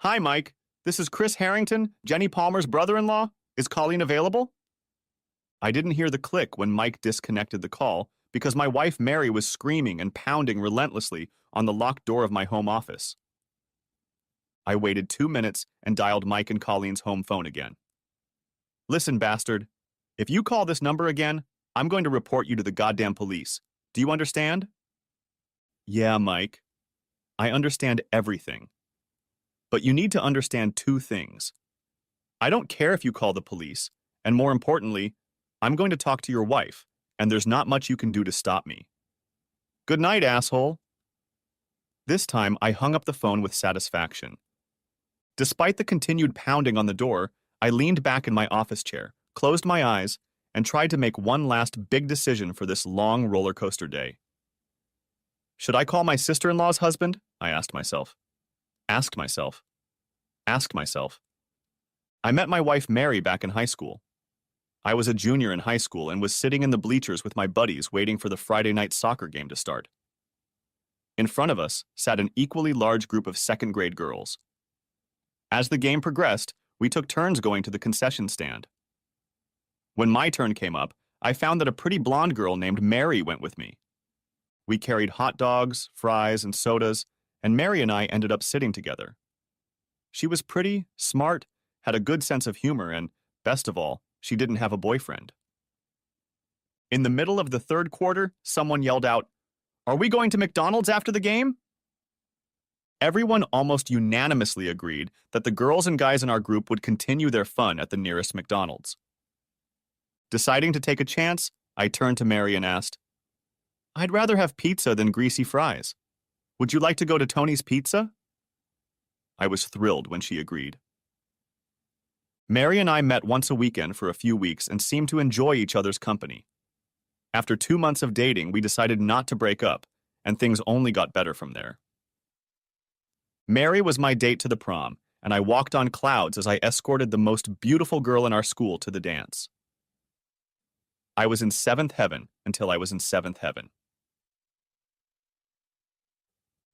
Hi, Mike. This is Chris Harrington, Jenny Palmer's brother-in-law. Is Colleen available? I didn't hear the click when Mike disconnected the call because my wife Mary was screaming and pounding relentlessly on the locked door of my home office. I waited 2 minutes and dialed Mike and Colleen's home phone again. Listen, bastard. If you call this number again, I'm going to report you to the goddamn police. Do you understand? Yeah, Mike. I understand everything. But you need to understand two things. I don't care if you call the police, and more importantly, I'm going to talk to your wife, and there's not much you can do to stop me. Good night, asshole. This time, I hung up the phone with satisfaction. Despite the continued pounding on the door, I leaned back in my office chair, closed my eyes, and tried to make one last big decision for this long roller coaster day. Should I call my sister-in-law's husband? I asked myself. Asked myself. I met my wife Mary back in high school. I was a junior in high school and was sitting in the bleachers with my buddies waiting for the Friday night soccer game to start. In front of us sat an equally large group of second-grade girls. As the game progressed, we took turns going to the concession stand. When my turn came up, I found that a pretty blonde girl named Mary went with me. We carried hot dogs, fries, and sodas, and Mary and I ended up sitting together. She was pretty, smart, had a good sense of humor, and, best of all, she didn't have a boyfriend. In the middle of the third quarter, someone yelled out, "Are we going to McDonald's after the game?" Everyone almost unanimously agreed that the girls and guys in our group would continue their fun at the nearest McDonald's. Deciding to take a chance, I turned to Mary and asked, "I'd rather have pizza than greasy fries. Would you like to go to Tony's Pizza?" I was thrilled when she agreed. Mary and I met once a weekend for a few weeks and seemed to enjoy each other's company. After 2 months of dating, we decided not to break up, and things only got better from there. Mary was my date to the prom, and I walked on clouds as I escorted the most beautiful girl in our school to the dance. I was in seventh heaven until I was in seventh heaven.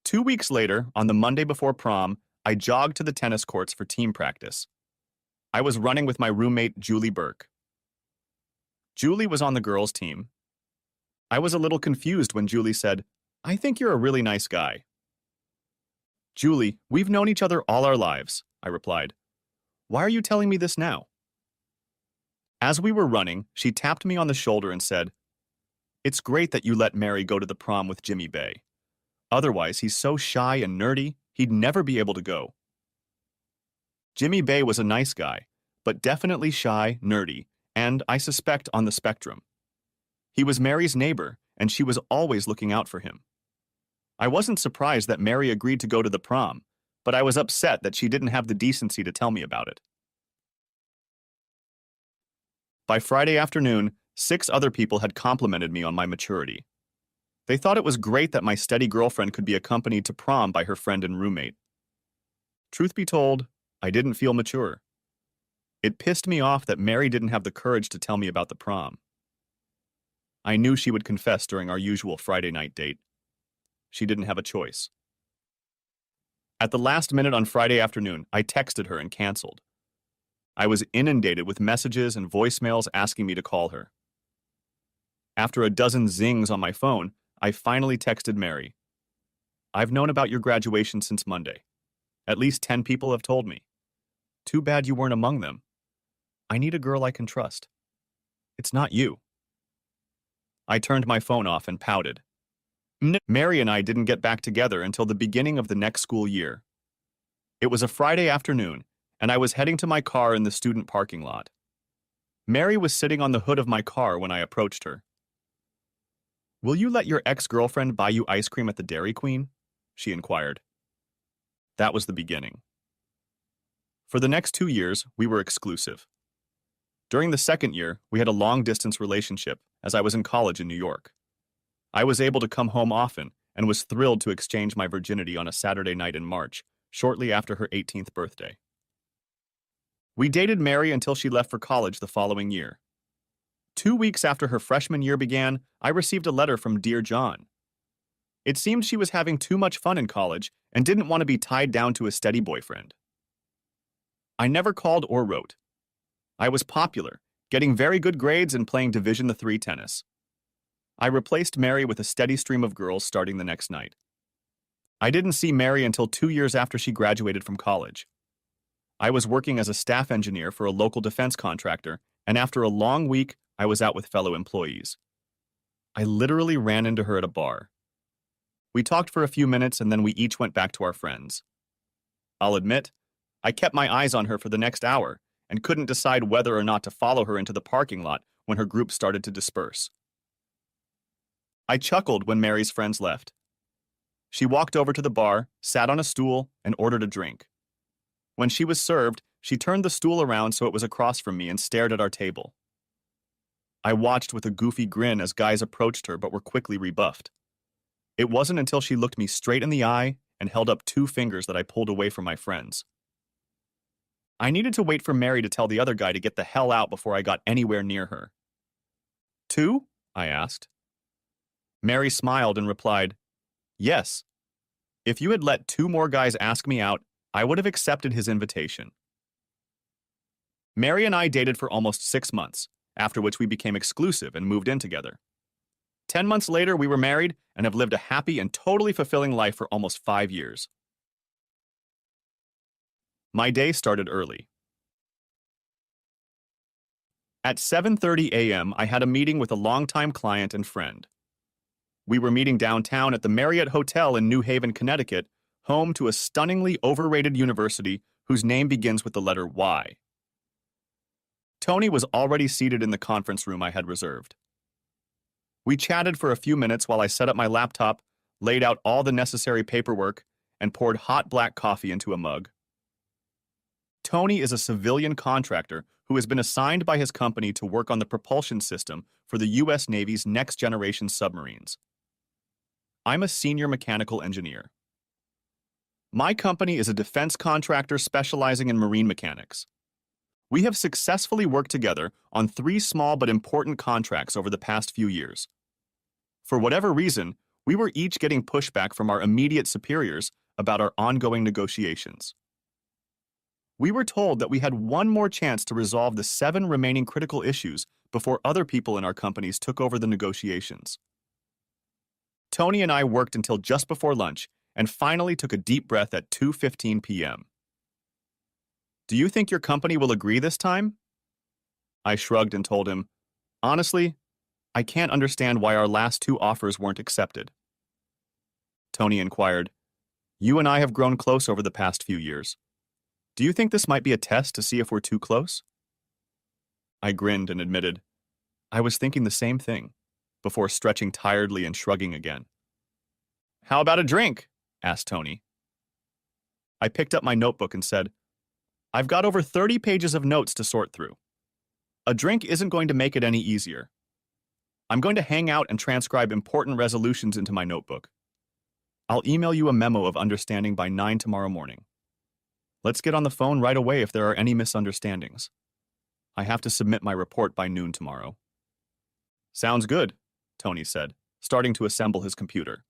2 weeks later, on the Monday before prom, I jogged to the tennis courts for team practice. I was running with my roommate, Julie Burke. Julie was on the girls' team. I was a little confused when Julie said, "I think you're a really nice guy." "Julie, we've known each other all our lives," I replied. "Why are you telling me this now?" As we were running, she tapped me on the shoulder and said, "It's great that you let Mary go to the prom with Jimmy Bay. Otherwise, he's so shy and nerdy, he'd never be able to go." Jimmy Bay was a nice guy, but definitely shy, nerdy, and, I suspect, on the spectrum. He was Mary's neighbor, and she was always looking out for him. I wasn't surprised that Mary agreed to go to the prom, but I was upset that she didn't have the decency to tell me about it. By Friday afternoon, 6 other people had complimented me on my maturity. They thought it was great that my steady girlfriend could be accompanied to prom by her friend and roommate. Truth be told, I didn't feel mature. It pissed me off that Mary didn't have the courage to tell me about the prom. I knew she would confess during our usual Friday night date. She didn't have a choice. At the last minute on Friday afternoon, I texted her and canceled. I was inundated with messages and voicemails asking me to call her. After a dozen zings on my phone, I finally texted Mary. "I've known about your graduation since Monday. At least 10 people have told me. Too bad you weren't among them. I need a girl I can trust. It's not you." I turned my phone off and pouted. Mary and I didn't get back together until the beginning of the next school year. It was a Friday afternoon, and I was heading to my car in the student parking lot. Mary was sitting on the hood of my car when I approached her. "Will you let your ex-girlfriend buy you ice cream at the Dairy Queen?" she inquired. That was the beginning. For the next 2 years, we were exclusive. During the second year, we had a long-distance relationship, as I was in college in New York. I was able to come home often and was thrilled to exchange my virginity on a Saturday night in March, shortly after her 18th birthday. We dated Mary until she left for college the following year. 2 weeks after her freshman year began, I received a letter from Dear John. It seemed she was having too much fun in college and didn't want to be tied down to a steady boyfriend. I never called or wrote. I was popular, getting very good grades and playing Division III tennis. I replaced Mary with a steady stream of girls starting the next night. I didn't see Mary until 2 years after she graduated from college. I was working as a staff engineer for a local defense contractor, and after a long week, I was out with fellow employees. I literally ran into her at a bar. We talked for a few minutes and then we each went back to our friends. I'll admit, I kept my eyes on her for the next hour and couldn't decide whether or not to follow her into the parking lot when her group started to disperse. I chuckled when Mary's friends left. She walked over to the bar, sat on a stool, and ordered a drink. When she was served, she turned the stool around so it was across from me and stared at our table. I watched with a goofy grin as guys approached her but were quickly rebuffed. It wasn't until she looked me straight in the eye and held up 2 fingers that I pulled away from my friends. I needed to wait for Mary to tell the other guy to get the hell out before I got anywhere near her. 2? I asked. Mary smiled and replied, yes. If you had let 2 more guys ask me out, I would have accepted his invitation. Mary and I dated for almost 6 months, after which we became exclusive and moved in together. 10 months later, we were married and have lived a happy and totally fulfilling life for almost 5 years. My day started early. At 7:30 a.m., I had a meeting with a longtime client and friend. We were meeting downtown at the Marriott Hotel in New Haven, Connecticut, home to a stunningly overrated university whose name begins with the letter Y. Tony was already seated in the conference room I had reserved. We chatted for a few minutes while I set up my laptop, laid out all the necessary paperwork, and poured hot black coffee into a mug. Tony is a civilian contractor who has been assigned by his company to work on the propulsion system for the U.S. Navy's next-generation submarines. I'm a senior mechanical engineer. My company is a defense contractor specializing in marine mechanics. We have successfully worked together on 3 small but important contracts over the past few years. For whatever reason, we were each getting pushback from our immediate superiors about our ongoing negotiations. We were told that we had one more chance to resolve the 7 remaining critical issues before other people in our companies took over the negotiations. Tony and I worked until just before lunch and finally took a deep breath at 2:15 p.m. Do you think your company will agree this time? I shrugged and told him, honestly, I can't understand why our last 2 offers weren't accepted. Tony inquired, you and I have grown close over the past few years. Do you think this might be a test to see if we're too close? I grinned and admitted, I was thinking the same thing, before stretching tiredly and shrugging again. How about a drink? Asked Tony. I picked up my notebook and said, I've got over 30 pages of notes to sort through. A drink isn't going to make it any easier. I'm going to hang out and transcribe important resolutions into my notebook. I'll email you a memo of understanding by 9 tomorrow morning. Let's get on the phone right away if there are any misunderstandings. I have to submit my report by noon tomorrow. Sounds good, Tony said, starting to assemble his computer.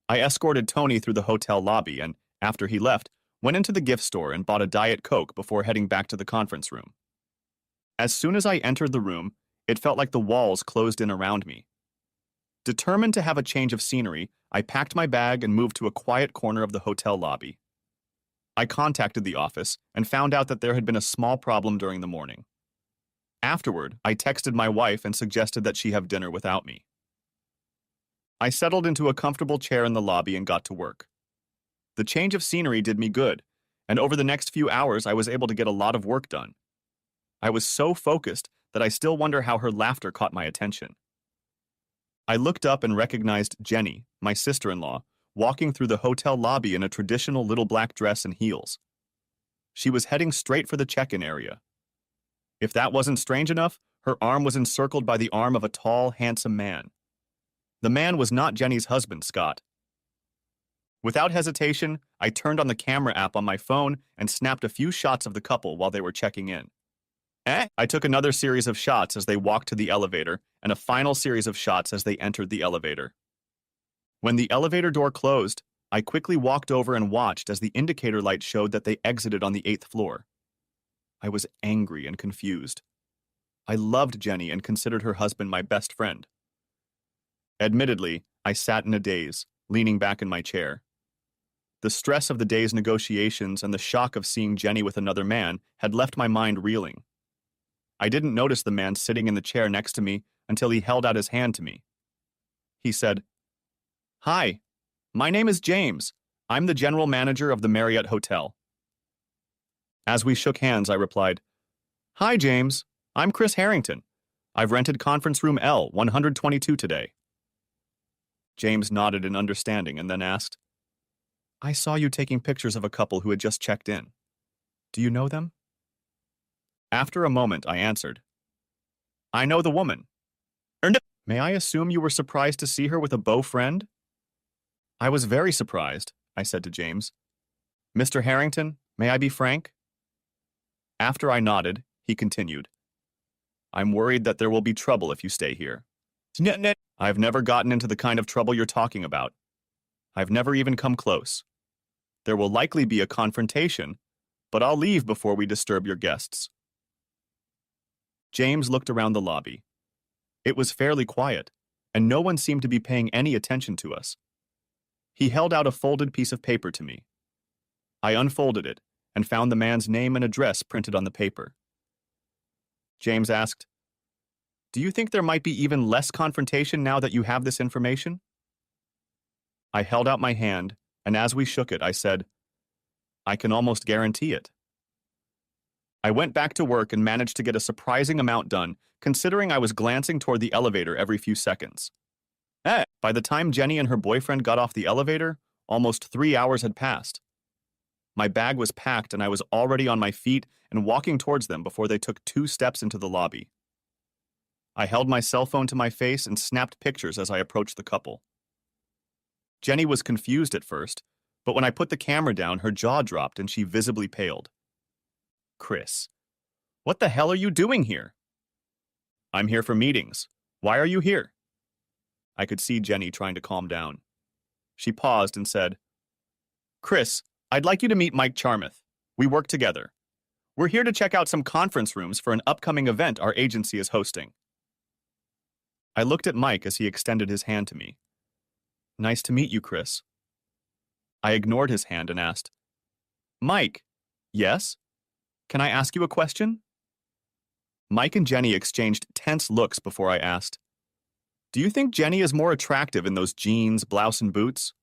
I escorted Tony through the hotel lobby and, after he left, went into the gift store and bought a Diet Coke before heading back to the conference room. As soon as I entered the room, it felt like the walls closed in around me. Determined to have a change of scenery, I packed my bag and moved to a quiet corner of the hotel lobby. I contacted the office and found out that there had been a small problem during the morning. Afterward, I texted my wife and suggested that she have dinner without me. I settled into a comfortable chair in the lobby and got to work. The change of scenery did me good, and over the next few hours I was able to get a lot of work done. I was so focused that I still wonder how her laughter caught my attention. I looked up and recognized Jenny, my sister-in-law, walking through the hotel lobby in a traditional little black dress and heels. She was heading straight for the check-in area. If that wasn't strange enough, her arm was encircled by the arm of a tall, handsome man. The man was not Jenny's husband, Scott. Without hesitation, I turned on the camera app on my phone and snapped a few shots of the couple while they were checking in. I took another series of shots as they walked to the elevator and a final series of shots as they entered the elevator. When the elevator door closed, I quickly walked over and watched as the indicator light showed that they exited on the 8th floor. I was angry and confused. I loved Jenny and considered her husband my best friend. Admittedly, I sat in a daze, leaning back in my chair. The stress of the day's negotiations and the shock of seeing Jenny with another man had left my mind reeling. I didn't notice the man sitting in the chair next to me until he held out his hand to me. He said, "Hi, my name is James. I'm the general manager of the Marriott Hotel." As we shook hands, I replied, "Hi, James. I'm Chris Harrington. I've rented conference room L 122 today." James nodded in understanding and then asked, "I saw you taking pictures of a couple who had just checked in. Do you know them?" After a moment, I answered, "I know the woman." "May I assume you were surprised to see her with a beau friend?" "I was very surprised," I said to James. "Mr. Harrington, may I be frank?" After I nodded, he continued, "I'm worried that there will be trouble if you stay here." "I've never gotten into the kind of trouble you're talking about. I've never even come close. There will likely be a confrontation, but I'll leave before we disturb your guests." James looked around the lobby. It was fairly quiet, and no one seemed to be paying any attention to us. He held out a folded piece of paper to me. I unfolded it and found the man's name and address printed on the paper. James asked, "Do you think there might be even less confrontation now that you have this information?" I held out my hand, and as we shook it, I said, "I can almost guarantee it." I went back to work and managed to get a surprising amount done, considering I was glancing toward the elevator every few seconds. By the time Jenny and her boyfriend got off the elevator, almost 3 hours had passed. My bag was packed and I was already on my feet and walking towards them before they took 2 steps into the lobby. I held my cell phone to my face and snapped pictures as I approached the couple. Jenny was confused at first, but when I put the camera down, her jaw dropped and she visibly paled. "Chris, what the hell are you doing here?" "I'm here for meetings. Why are you here?" I could see Jenny trying to calm down. She paused and said, "Chris, I'd like you to meet Mike Charmouth. We work together. We're here to check out some conference rooms for an upcoming event our agency is hosting." I looked at Mike as he extended his hand to me. "Nice to meet you, Chris." I ignored his hand and asked, "Mike, yes? Can I ask you a question?" Mike and Jenny exchanged tense looks before I asked, "Do you think Jenny is more attractive in those jeans, blouse, and boots?"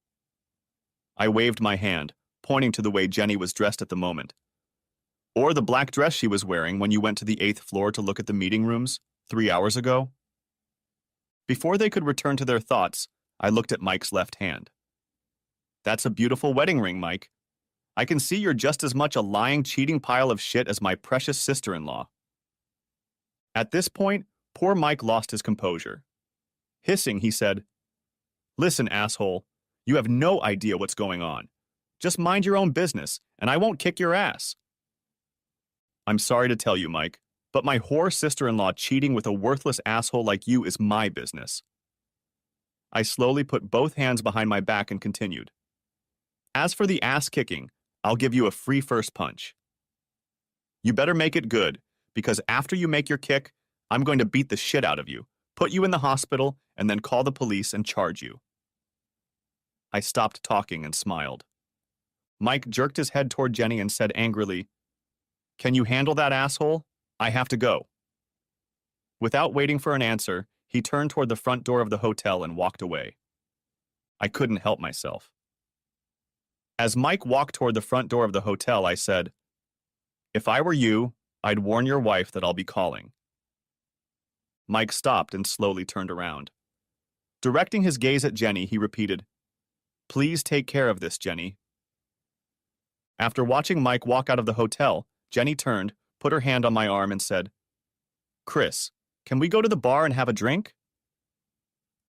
I waved my hand, pointing to the way Jenny was dressed at the moment. "Or the black dress she was wearing when you went to the 8th floor to look at the meeting rooms 3 hours ago?" Before they could return to their thoughts, I looked at Mike's left hand. "That's a beautiful wedding ring, Mike. I can see you're just as much a lying, cheating pile of shit as my precious sister-in-law." At this point, poor Mike lost his composure. Hissing, he said, "Listen, asshole, you have no idea what's going on. Just mind your own business, and I won't kick your ass." "I'm sorry to tell you, Mike, but my whore sister-in-law cheating with a worthless asshole like you is my business." I slowly put both hands behind my back and continued. "As for the ass kicking, I'll give you a free first punch. You better make it good, because after you make your kick, I'm going to beat the shit out of you, put you in the hospital, and then call the police and charge you." I stopped talking and smiled. Mike jerked his head toward Jenny and said angrily, "Can you handle that asshole? I have to go." Without waiting for an answer, he turned toward the front door of the hotel and walked away. I couldn't help myself. As Mike walked toward the front door of the hotel, I said, "If I were you, I'd warn your wife that I'll be calling." Mike stopped and slowly turned around. Directing his gaze at Jenny, he repeated, "Please take care of this, Jenny." After watching Mike walk out of the hotel, Jenny turned, put her hand on my arm, and said, "Chris, can we go to the bar and have a drink?"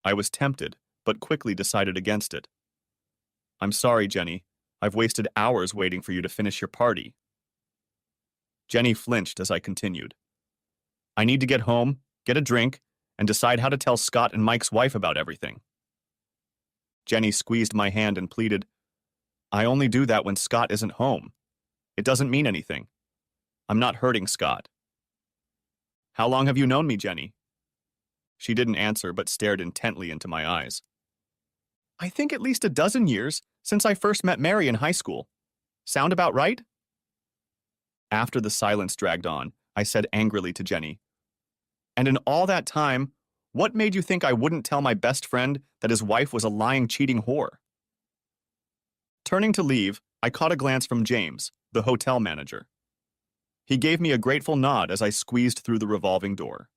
I was tempted, but quickly decided against it. "I'm sorry, Jenny. I've wasted hours waiting for you to finish your party." Jenny flinched as I continued. "I need to get home, get a drink, and decide how to tell Scott and Mike's wife about everything." Jenny squeezed my hand and pleaded, I only do that when Scott isn't home. It doesn't mean anything. I'm not hurting Scott. How long have you known me, Jenny? She didn't answer but stared intently into my eyes. I think at least a dozen years since I first met Mary in high school. Sound about right? After the silence dragged on, I said angrily to Jenny, and in all that time, what made you think I wouldn't tell my best friend that his wife was a lying, cheating whore? Turning to leave, I caught a glance from James, the hotel manager. He gave me a grateful nod as I squeezed through the revolving door.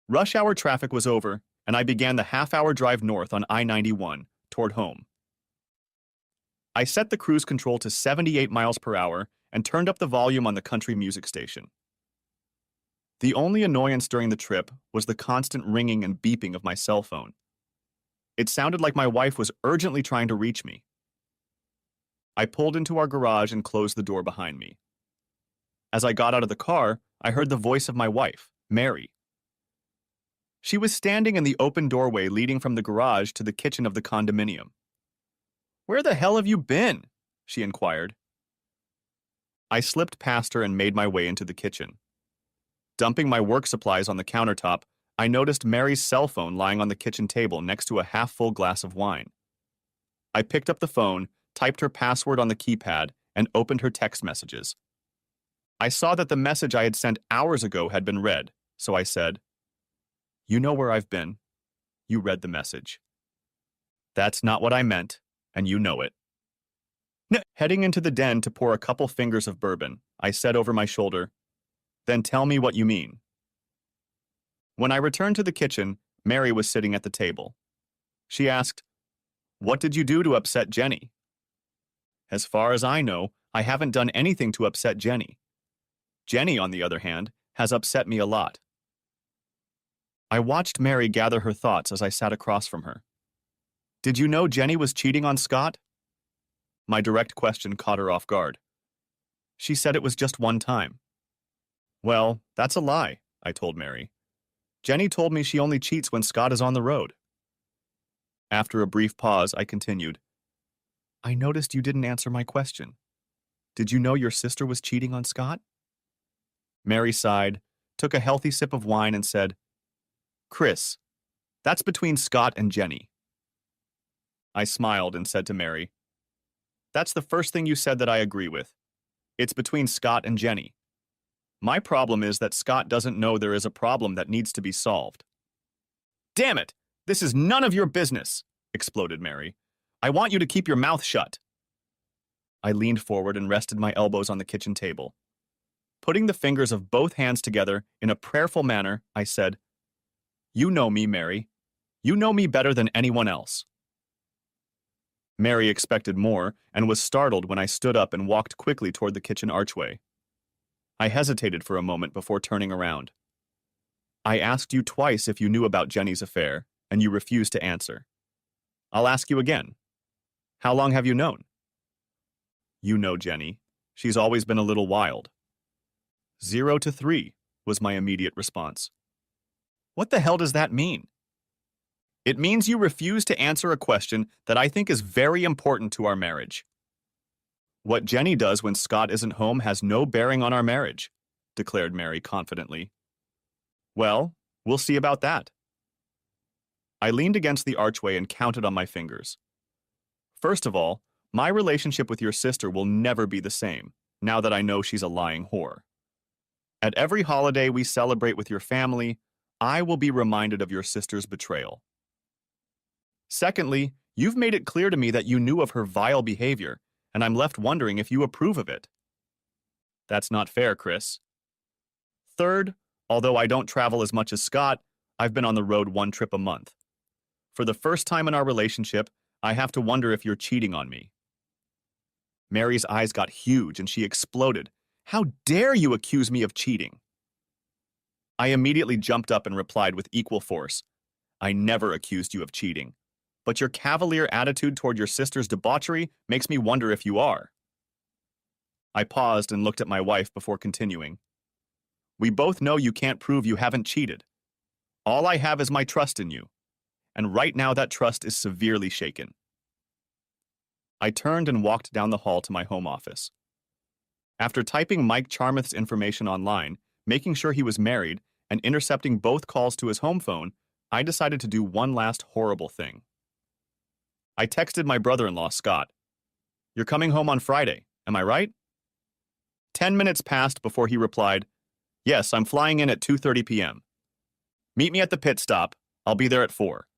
Rush hour traffic was over, and I began the half-hour drive north on I-91 toward home. I set the cruise control to 78 miles per hour and turned up the volume on the country music station. The only annoyance during the trip was the constant ringing and beeping of my cell phone. It sounded like my wife was urgently trying to reach me. I pulled into our garage and closed the door behind me. As I got out of the car, I heard the voice of my wife, Mary. She was standing in the open doorway leading from the garage to the kitchen of the condominium. "Where the hell have you been?" she inquired. I slipped past her and made my way into the kitchen. Dumping my work supplies on the countertop, I noticed Mary's cell phone lying on the kitchen table next to a half-full glass of wine. I picked up the phone, typed her password on the keypad, and opened her text messages. I saw that the message I had sent hours ago had been read, so I said, "You know where I've been. You read the message." "That's not what I meant, and you know it." Heading into the den to pour a couple fingers of bourbon, I said over my shoulder, "Then tell me what you mean." When I returned to the kitchen, Mary was sitting at the table. She asked, "What did you do to upset Jenny?" As far as I know, I haven't done anything to upset Jenny. Jenny, on the other hand, has upset me a lot. I watched Mary gather her thoughts as I sat across from her. "Did you know Jenny was cheating on Scott?" My direct question caught her off guard. She said it was just one time. "Well, that's a lie," I told Mary. "Jenny told me she only cheats when Scott is on the road." After a brief pause, I continued, "I noticed you didn't answer my question. Did you know your sister was cheating on Scott?" Mary sighed, took a healthy sip of wine, and said, "Chris, that's between Scott and Jenny." I smiled and said to Mary, "That's the first thing you said that I agree with. It's between Scott and Jenny. My problem is that Scott doesn't know there is a problem that needs to be solved." "Damn it! This is none of your business!" exploded Mary. "I want you to keep your mouth shut." I leaned forward and rested my elbows on the kitchen table. Putting the fingers of both hands together in a prayerful manner, I said, "You know me, Mary. You know me better than anyone else." Mary expected more and was startled when I stood up and walked quickly toward the kitchen archway. I hesitated for a moment before turning around. "I asked you twice if you knew about Jenny's affair, and you refused to answer. I'll ask you again. How long have you known?" "You know Jenny. She's always been a little wild." 0 to 3 was my immediate response. "What the hell does that mean?" "It means you refuse to answer a question that I think is very important to our marriage." "What Jenny does when Scott isn't home has no bearing on our marriage," declared Mary confidently. "Well, we'll see about that." I leaned against the archway and counted on my fingers. "First of all, my relationship with your sister will never be the same, now that I know she's a lying whore. At every holiday we celebrate with your family, I will be reminded of your sister's betrayal. Secondly, you've made it clear to me that you knew of her vile behavior, and I'm left wondering if you approve of it. That's not fair, Chris. Third, although I don't travel as much as Scott, I've been on the road one trip a month. For the first time in our relationship, I have to wonder if you're cheating on me." Mary's eyes got huge and she exploded. "How dare you accuse me of cheating?" I immediately jumped up and replied with equal force, "I never accused you of cheating, but your cavalier attitude toward your sister's debauchery makes me wonder if you are." I paused and looked at my wife before continuing. "We both know you can't prove you haven't cheated. All I have is my trust in you, and right now that trust is severely shaken. I turned and walked down the hall to my home office. After typing Mike Charmouth's information online, making sure he was married, and intercepting both calls to his home phone, I decided to do one last horrible thing. I texted my brother-in-law, Scott. "You're coming home on Friday, am I right?" 10 minutes passed before he replied, "Yes, I'm flying in at 2:30 p.m. Meet me at the pit stop. I'll be there at 4.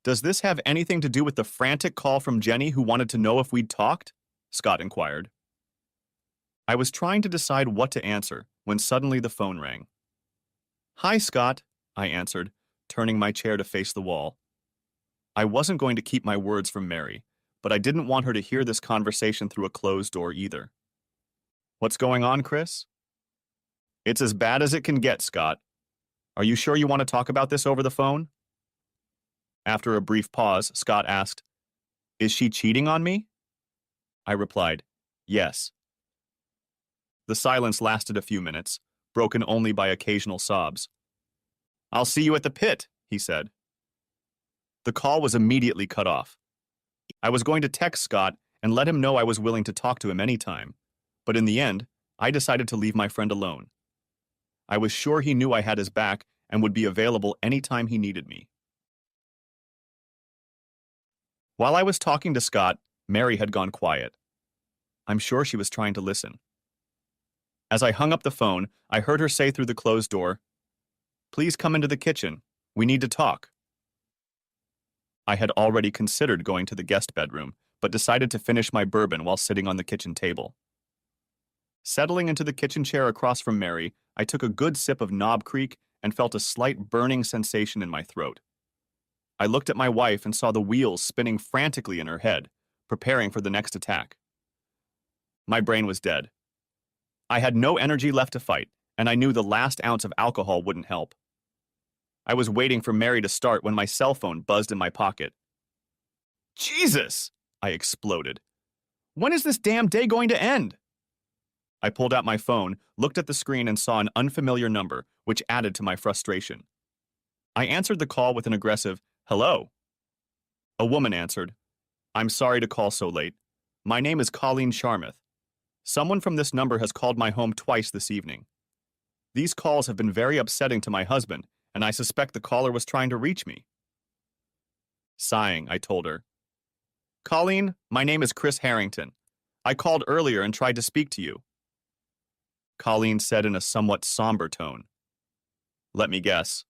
"Does this have anything to do with the frantic call from Jenny who wanted to know if we'd talked?" Scott inquired. I was trying to decide what to answer when suddenly the phone rang. "Hi, Scott," I answered, turning my chair to face the wall. I wasn't going to keep my words from Mary, but I didn't want her to hear this conversation through a closed door either. "What's going on, Chris?" "It's as bad as it can get, Scott. Are you sure you want to talk about this over the phone?" After a brief pause, Scott asked, "Is she cheating on me?" I replied, "Yes." The silence lasted a few minutes, broken only by occasional sobs. "I'll see you at the pit," he said. The call was immediately cut off. I was going to text Scott and let him know I was willing to talk to him anytime, but in the end, I decided to leave my friend alone. I was sure he knew I had his back and would be available anytime he needed me. While I was talking to Scott, Mary had gone quiet. I'm sure she was trying to listen. As I hung up the phone, I heard her say through the closed door, "Please come into the kitchen. We need to talk." I had already considered going to the guest bedroom, but decided to finish my bourbon while sitting on the kitchen table. Settling into the kitchen chair across from Mary, I took a good sip of Knob Creek and felt a slight burning sensation in my throat. I looked at my wife and saw the wheels spinning frantically in her head, preparing for the next attack. My brain was dead. I had no energy left to fight, and I knew the last ounce of alcohol wouldn't help. I was waiting for Mary to start when my cell phone buzzed in my pocket. "Jesus!" I exploded. "When is this damn day going to end?" I pulled out my phone, looked at the screen, and saw an unfamiliar number, which added to my frustration. I answered the call with an aggressive, "Hello." A woman answered, "I'm sorry to call so late. My name is Colleen Charmouth. Someone from this number has called my home twice this evening. These calls have been very upsetting to my husband, and I suspect the caller was trying to reach me." Sighing, I told her, "Colleen, my name is Chris Harrington. I called earlier and tried to speak to you." Colleen said in a somewhat somber tone, "Let me guess.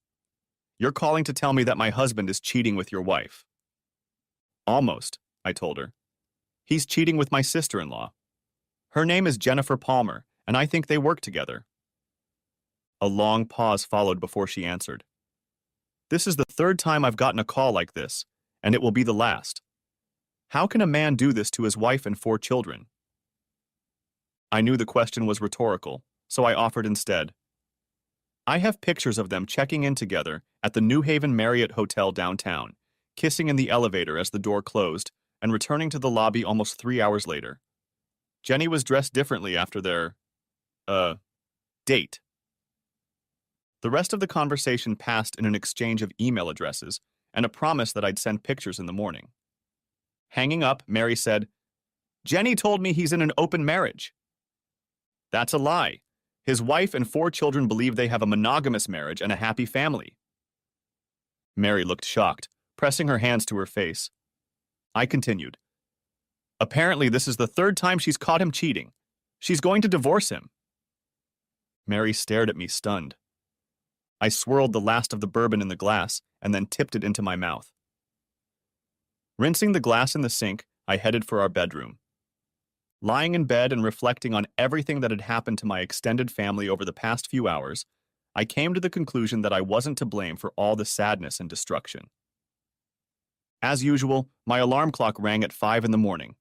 You're calling to tell me that my husband is cheating with your wife." "Almost," I told her. "He's cheating with my sister-in-law. Her name is Jennifer Palmer, and I think they work together." A long pause followed before she answered. "This is the third time I've gotten a call like this, and it will be the last. How can a man do this to his wife and 4 children?" I knew the question was rhetorical, so I offered instead. "I have pictures of them checking in together at the New Haven Marriott Hotel downtown, kissing in the elevator as the door closed, and returning to the lobby almost 3 hours later. Jenny was dressed differently after their, date." The rest of the conversation passed in an exchange of email addresses and a promise that I'd send pictures in the morning. Hanging up, Mary said, "Jenny told me he's in an open marriage." "That's a lie. His wife and 4 children believe they have a monogamous marriage and a happy family." Mary looked shocked, pressing her hands to her face. I continued, "Apparently this is the 3rd time she's caught him cheating. She's going to divorce him." Mary stared at me stunned. I swirled the last of the bourbon in the glass and then tipped it into my mouth. Rinsing the glass in the sink, I headed for our bedroom. Lying in bed and reflecting on everything that had happened to my extended family over the past few hours, I came to the conclusion that I wasn't to blame for all the sadness and destruction. As usual, my alarm clock rang at 5 in the morning.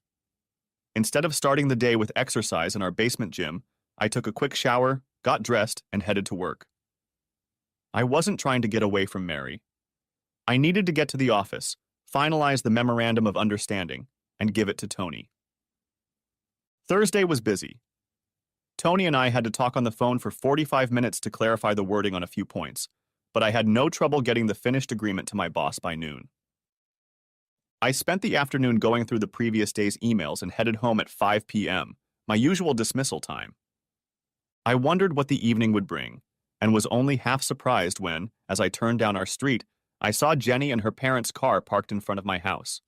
Instead of starting the day with exercise in our basement gym, I took a quick shower, got dressed, and headed to work. I wasn't trying to get away from Mary. I needed to get to the office, finalize the memorandum of understanding, and give it to Tony. Thursday was busy. Tony and I had to talk on the phone for 45 minutes to clarify the wording on a few points, but I had no trouble getting the finished agreement to my boss by noon. I spent the afternoon going through the previous day's emails and headed home at 5 p.m., my usual dismissal time. I wondered what the evening would bring, and was only half surprised when, as I turned down our street, I saw Jenny and her parents' car parked in front of my house.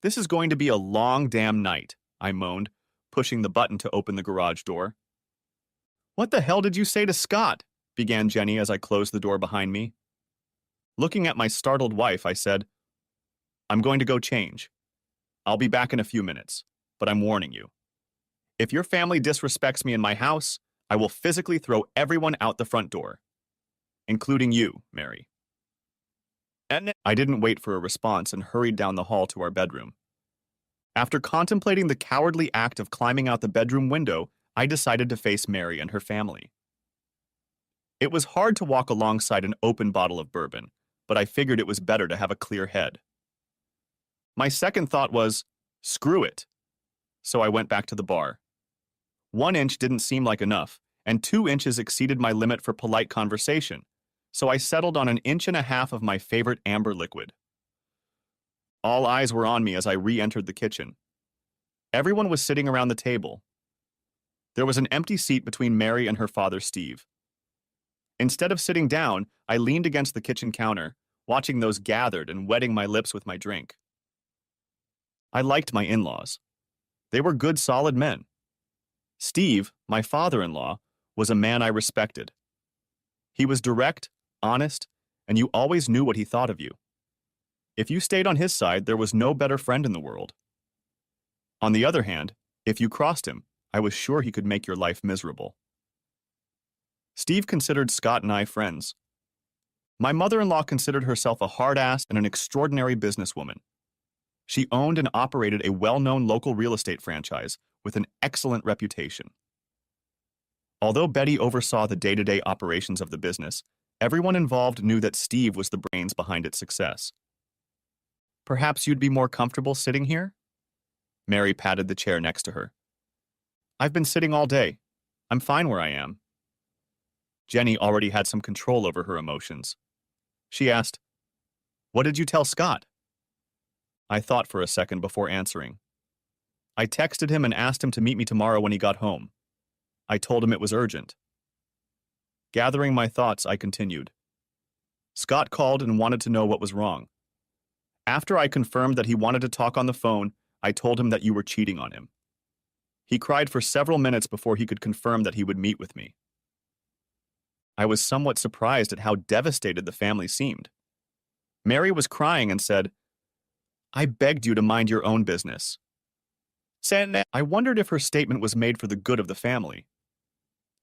"This is going to be a long damn night," I moaned, pushing the button to open the garage door. "What the hell did you say to Scott?" began Jenny as I closed the door behind me. Looking at my startled wife, I said, "I'm going to go change. I'll be back in a few minutes, but I'm warning you. If your family disrespects me in my house, I will physically throw everyone out the front door, including you, Mary." And I didn't wait for a response and hurried down the hall to our bedroom. After contemplating the cowardly act of climbing out the bedroom window, I decided to face Mary and her family. It was hard to walk alongside an open bottle of bourbon, but I figured it was better to have a clear head. My second thought was, screw it. So I went back to the bar. 1 inch didn't seem like enough, and 2 inches exceeded my limit for polite conversation, so I settled on 1.5 inches of my favorite amber liquid. All eyes were on me as I re-entered the kitchen. Everyone was sitting around the table. There was an empty seat between Mary and her father, Steve. Instead of sitting down, I leaned against the kitchen counter, watching those gathered and wetting my lips with my drink. I liked my in-laws. They were good, solid men. Steve, my father-in-law, was a man I respected. He was direct, honest, and you always knew what he thought of you. If you stayed on his side, there was no better friend in the world. On the other hand, if you crossed him, I was sure he could make your life miserable. Steve considered Scott and I friends. My mother-in-law considered herself a hard-ass and an extraordinary businesswoman. She owned and operated a well-known local real estate franchise with an excellent reputation. Although Betty oversaw the day-to-day operations of the business, everyone involved knew that Steve was the brains behind its success. "Perhaps you'd be more comfortable sitting here?" Mary patted the chair next to her. "I've been sitting all day. I'm fine where I am." Jenny already had some control over her emotions. She asked, "What did you tell Scott?" I thought for a second before answering. I texted him and asked him to meet me tomorrow when he got home. I told him it was urgent. Gathering my thoughts, I continued. Scott called and wanted to know what was wrong. After I confirmed that he wanted to talk on the phone, I told him that you were cheating on him. He cried for several minutes before he could confirm that he would meet with me. I was somewhat surprised at how devastated the family seemed. Mary was crying and said, "I begged you to mind your own business." I wondered if her statement was made for the good of the family.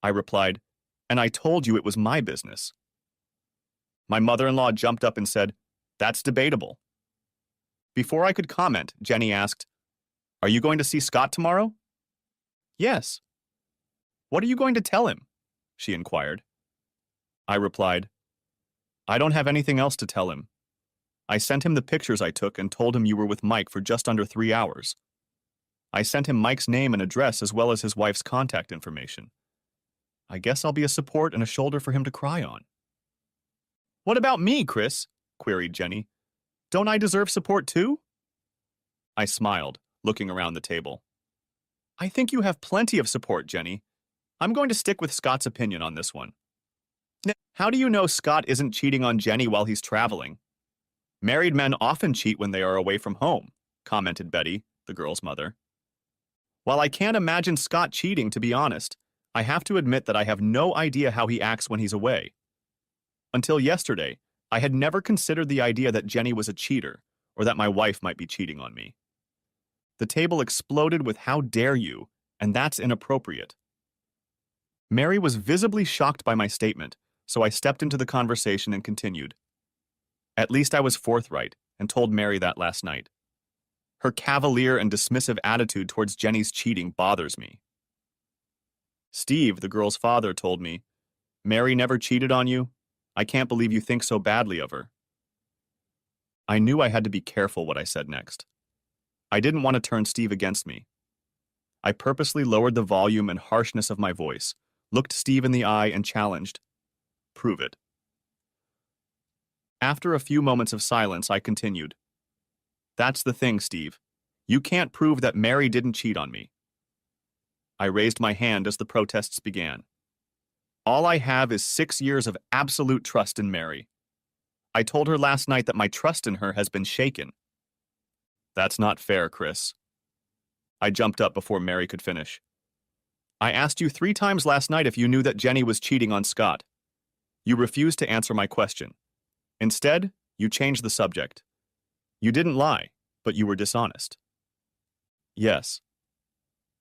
I replied, "And I told you it was my business." My mother-in-law jumped up and said, "That's debatable." Before I could comment, Jenny asked, "Are you going to see Scott tomorrow?" "Yes." "What are you going to tell him?" she inquired. I replied, "I don't have anything else to tell him. I sent him the pictures I took and told him you were with Mike for just under 3 hours. I sent him Mike's name and address as well as his wife's contact information. I guess I'll be a support and a shoulder for him to cry on." "What about me, Chris?" queried Jenny. "Don't I deserve support too?" I smiled, looking around the table. "I think you have plenty of support, Jenny. I'm going to stick with Scott's opinion on this one." "How do you know Scott isn't cheating on Jenny while he's traveling?" "Married men often cheat when they are away from home," commented Betty, the girl's mother. "While I can't imagine Scott cheating, to be honest, I have to admit that I have no idea how he acts when he's away. Until yesterday, I had never considered the idea that Jenny was a cheater, or that my wife might be cheating on me." The table exploded with "How dare you," and "That's inappropriate." Mary was visibly shocked by my statement, so I stepped into the conversation and continued. "At least I was forthright and told Mary that last night. Her cavalier and dismissive attitude towards Jenny's cheating bothers me. Steve, the girl's father, told me, 'Mary never cheated on you? I can't believe you think so badly of her.'" I knew I had to be careful what I said next. I didn't want to turn Steve against me. I purposely lowered the volume and harshness of my voice, looked Steve in the eye, and challenged, "Prove it." After a few moments of silence, I continued. That's the thing, Steve. You can't prove that Mary didn't cheat on me. I raised my hand as the protests began. All I have is 6 years of absolute trust in Mary. I told her last night that my trust in her has been shaken. That's not fair, Chris. I jumped up before Mary could finish. I asked you 3 times last night if you knew that Jenny was cheating on Scott. You refused to answer my question. Instead, you changed the subject. You didn't lie, but you were dishonest. Yes.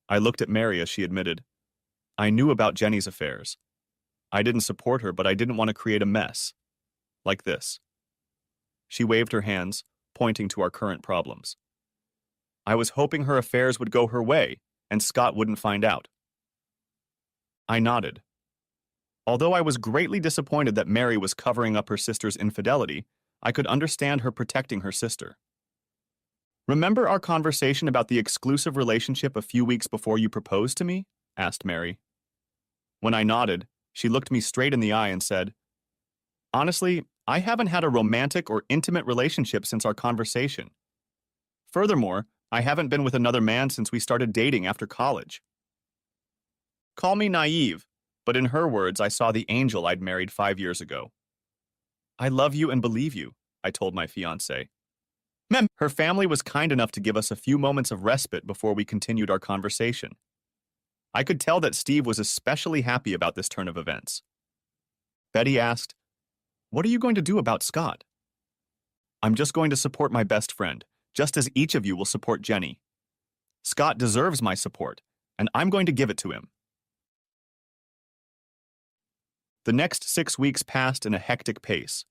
I looked at Mary as she admitted. I knew about Jenny's affairs. I didn't support her, but I didn't want to create a mess. Like this. She waved her hands, pointing to our current problems. I was hoping her affairs would go her way, and Scott wouldn't find out. I nodded. Although I was greatly disappointed that Mary was covering up her sister's infidelity, I could understand her protecting her sister. Remember our conversation about the exclusive relationship a few weeks before you proposed to me? Asked Mary. When I nodded, she looked me straight in the eye and said, Honestly, I haven't had a romantic or intimate relationship since our conversation. Furthermore, I haven't been with another man since we started dating after college. Call me naive, but in her words, I saw the angel I'd married 5 years ago. I love you and believe you, I told my fiancé. Her family was kind enough to give us a few moments of respite before we continued our conversation. I could tell that Steve was especially happy about this turn of events. Betty asked, What are you going to do about Scott? I'm just going to support my best friend, just as each of you will support Jenny. Scott deserves my support, and I'm going to give it to him. The next 6 weeks passed in a hectic pace.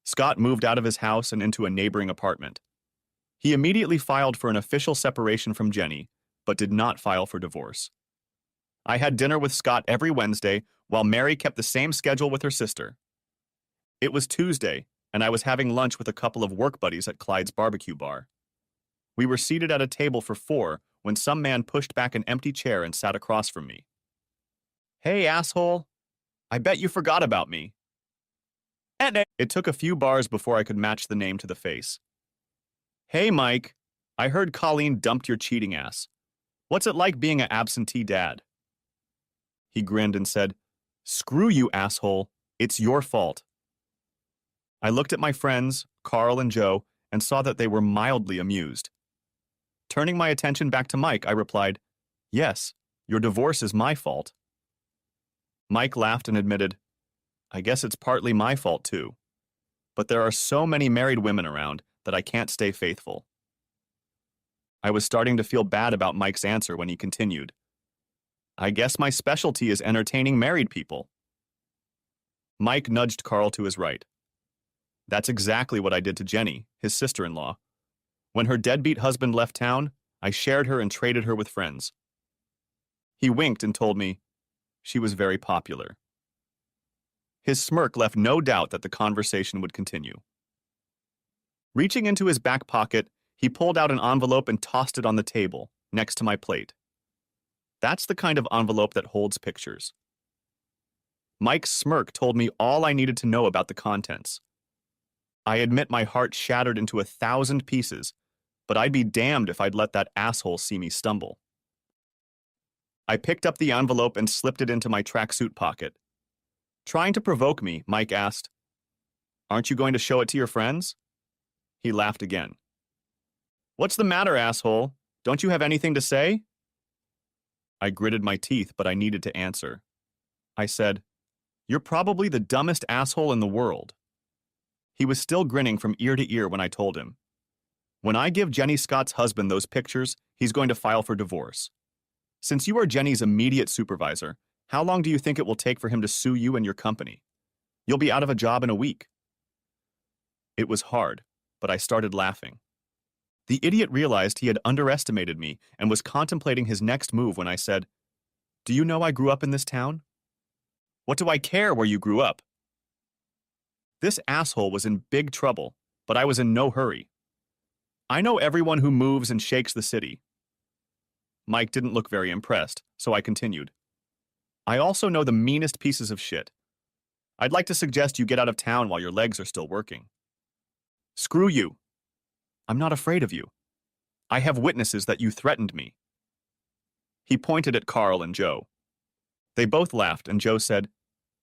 Scott moved out of his house and into a neighboring apartment. He immediately filed for an official separation from Jenny, but did not file for divorce. I had dinner with Scott every Wednesday, while Mary kept the same schedule with her sister. It was Tuesday, and I was having lunch with a couple of work buddies at Clyde's barbecue bar. We were seated at a table for 4 when some man pushed back an empty chair and sat across from me. Hey, asshole! I bet you forgot about me. It took a few bars before I could match the name to the face. Hey, Mike. I heard Colleen dumped your cheating ass. What's it like being an absentee dad? He grinned and said, Screw you, asshole. It's your fault. I looked at my friends, Carl and Joe, and saw that they were mildly amused. Turning my attention back to Mike, I replied, Yes, your divorce is my fault. Mike laughed and admitted, I guess it's partly my fault too. But there are so many married women around that I can't stay faithful. I was starting to feel bad about Mike's answer when he continued, I guess my specialty is entertaining married people. Mike nudged Carl to his right. That's exactly what I did to Jenny, his sister-in-law. When her deadbeat husband left town, I shared her and traded her with friends. He winked and told me she was very popular. His smirk left no doubt that the conversation would continue. Reaching into his back pocket, he pulled out an envelope and tossed it on the table, next to my plate. That's the kind of envelope that holds pictures. Mike's smirk told me all I needed to know about the contents. I admit my heart shattered into 1,000 pieces, but I'd be damned if I'd let that asshole see me stumble. I picked up the envelope and slipped it into my tracksuit pocket. Trying to provoke me, Mike asked, Aren't you going to show it to your friends? He laughed again. What's the matter, asshole? Don't you have anything to say? I gritted my teeth, but I needed to answer. I said, You're probably the dumbest asshole in the world. He was still grinning from ear to ear when I told him. When I give Jenny Scott's husband those pictures, he's going to file for divorce. Since you are Jenny's immediate supervisor, how long do you think it will take for him to sue you and your company? You'll be out of a job in a week. It was hard, but I started laughing. The idiot realized he had underestimated me and was contemplating his next move when I said, Do you know I grew up in this town? What do I care where you grew up? This asshole was in big trouble, but I was in no hurry. I know everyone who moves and shakes the city. Mike didn't look very impressed, so I continued. I also know the meanest pieces of shit. I'd like to suggest you get out of town while your legs are still working. Screw you. I'm not afraid of you. I have witnesses that you threatened me. He pointed at Carl and Joe. They both laughed, and Joe said,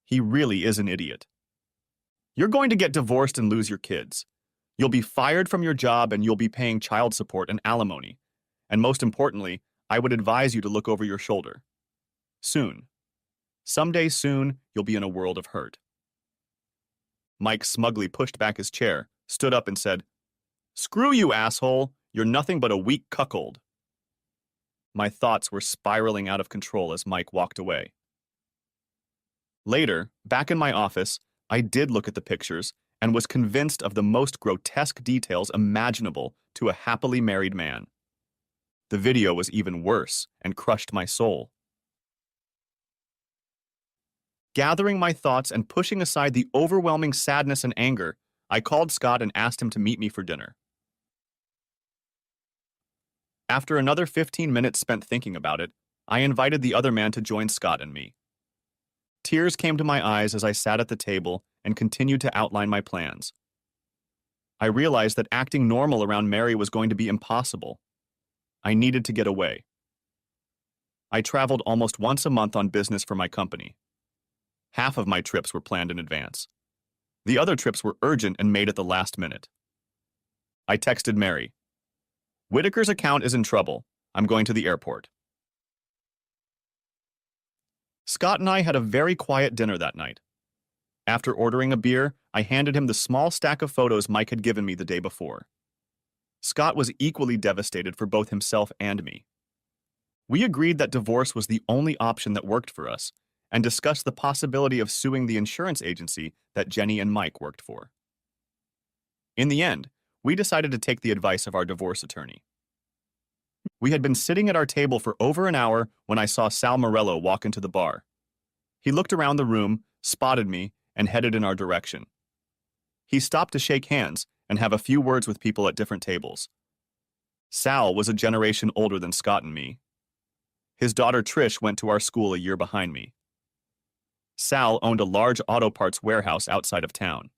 he really is an idiot. You're going to get divorced and lose your kids. You'll be fired from your job and you'll be paying child support and alimony. And most importantly, I would advise you to look over your shoulder. Soon. Someday soon, you'll be in a world of hurt. Mike smugly pushed back his chair, stood up and said, Screw you, asshole. You're nothing but a weak cuckold. My thoughts were spiraling out of control as Mike walked away. Later, back in my office, I did look at the pictures and was convinced of the most grotesque details imaginable to a happily married man. The video was even worse and crushed my soul. Gathering my thoughts and pushing aside the overwhelming sadness and anger, I called Scott and asked him to meet me for dinner. After another 15 minutes spent thinking about it, I invited the other man to join Scott and me. Tears came to my eyes as I sat at the table and continued to outline my plans. I realized that acting normal around Mary was going to be impossible. I needed to get away. I traveled almost once a month on business for my company. Half of my trips were planned in advance. The other trips were urgent and made at the last minute. I texted Mary. Whitaker's account is in trouble. I'm going to the airport. Scott and I had a very quiet dinner that night. After ordering a beer, I handed him the small stack of photos Mike had given me the day before. Scott was equally devastated for both himself and me. We agreed that divorce was the only option that worked for us, and discussed the possibility of suing the insurance agency that Jenny and Mike worked for. In the end, we decided to take the advice of our divorce attorney. We had been sitting at our table for over an hour when I saw Sal Morello walk into the bar. He looked around the room, spotted me, and headed in our direction. He stopped to shake hands and have a few words with people at different tables. Sal was a generation older than Scott and me. His daughter Trish went to our school a year behind me. Sal owned a large auto parts warehouse outside of town.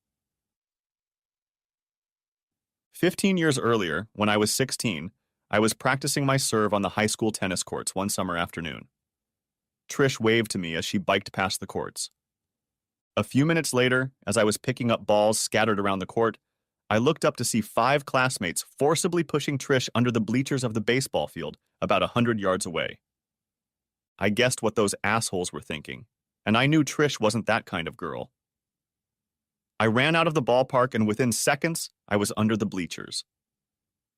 15 years earlier, when I was 16, I was practicing my serve on the high school tennis courts one summer afternoon. Trish waved to me as she biked past the courts. A few minutes later, as I was picking up balls scattered around the court, I looked up to see 5 classmates forcibly pushing Trish under the bleachers of the baseball field about 100 yards away. I guessed what those assholes were thinking, and I knew Trish wasn't that kind of girl. I ran out of the ballpark, and within seconds, I was under the bleachers.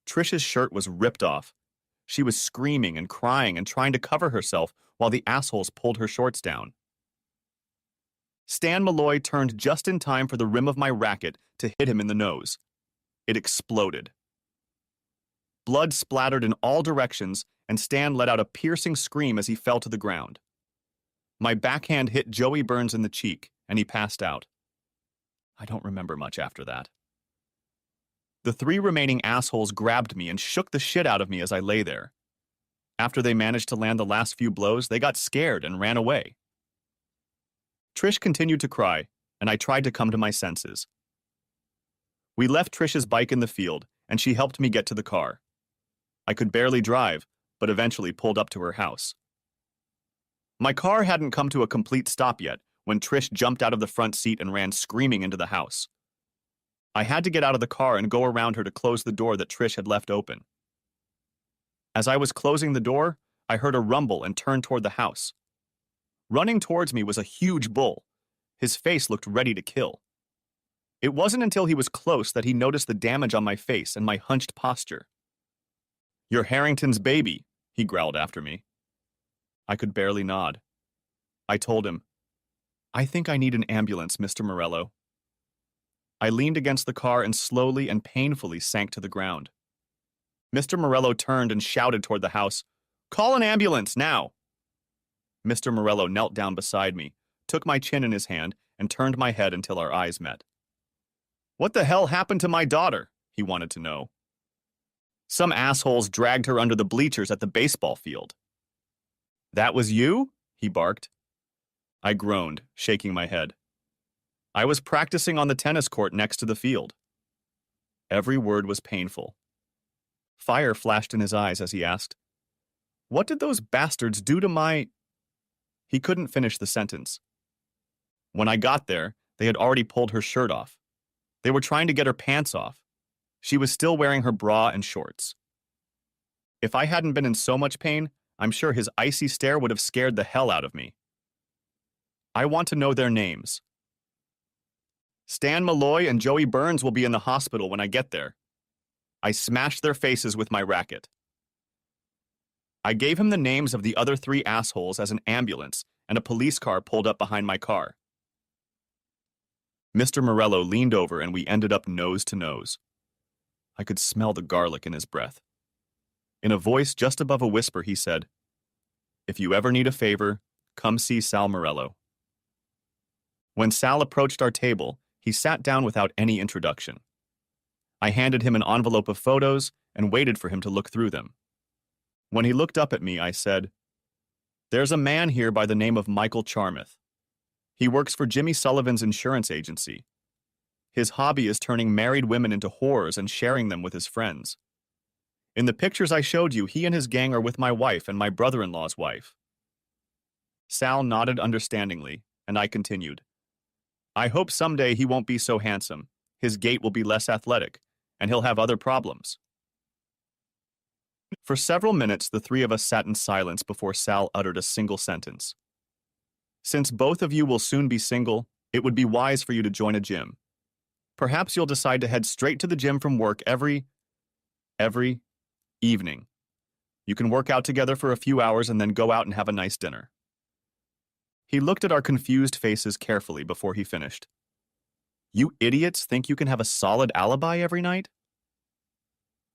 Trish's shirt was ripped off. She was screaming and crying and trying to cover herself while the assholes pulled her shorts down. Stan Malloy turned just in time for the rim of my racket to hit him in the nose. It exploded. Blood splattered in all directions, and Stan let out a piercing scream as he fell to the ground. My backhand hit Joey Burns in the cheek, and he passed out. I don't remember much after that. The 3 remaining assholes grabbed me and shook the shit out of me as I lay there. After they managed to land the last few blows, they got scared and ran away. Trish continued to cry, and I tried to come to my senses. We left Trish's bike in the field, and she helped me get to the car. I could barely drive, but eventually pulled up to her house. My car hadn't come to a complete stop yet when Trish jumped out of the front seat and ran screaming into the house. I had to get out of the car and go around her to close the door that Trish had left open. As I was closing the door, I heard a rumble and turned toward the house. Running towards me was a huge bull. His face looked ready to kill. It wasn't until he was close that he noticed the damage on my face and my hunched posture. "You're Harrington's baby," he growled after me. I could barely nod. I told him, "I think I need an ambulance, Mr. Morello." I leaned against the car and slowly and painfully sank to the ground. Mr. Morello turned and shouted toward the house, "Call an ambulance, now!" Mr. Morello knelt down beside me, took my chin in his hand, and turned my head until our eyes met. "What the hell happened to my daughter?" he wanted to know. "Some assholes dragged her under the bleachers at the baseball field." "That was you?" he barked. I groaned, shaking my head. "I was practicing on the tennis court next to the field." Every word was painful. Fire flashed in his eyes as he asked, "What did those bastards do to my—" He couldn't finish the sentence. When I got there, they had already pulled her shirt off. They were trying to get her pants off. She was still wearing her bra and shorts. If I hadn't been in so much pain, I'm sure his icy stare would have scared the hell out of me. "I want to know their names. Stan Malloy and Joey Burns will be in the hospital when I get there." I smashed their faces with my racket. I gave him the names of the other 3 assholes as an ambulance, and a police car pulled up behind my car. Mr. Morello leaned over and we ended up nose to nose. I could smell the garlic in his breath. In a voice just above a whisper, he said, "If you ever need a favor, come see Sal Morello." When Sal approached our table, he sat down without any introduction. I handed him an envelope of photos and waited for him to look through them. When he looked up at me, I said, "There's a man here by the name of Michael Charmouth. He works for Jimmy Sullivan's insurance agency. His hobby is turning married women into whores and sharing them with his friends. In the pictures I showed you, he and his gang are with my wife and my brother-in-law's wife." Sal nodded understandingly, and I continued, "I hope someday he won't be so handsome. His gait will be less athletic, and he'll have other problems." For several minutes, the 3 of us sat in silence before Sal uttered a single sentence. "Since both of you will soon be single, it would be wise for you to join a gym. Perhaps you'll decide to head straight to the gym from work every evening. You can work out together for a few hours and then go out and have a nice dinner." He looked at our confused faces carefully before he finished. "You idiots think you can have a solid alibi every night?"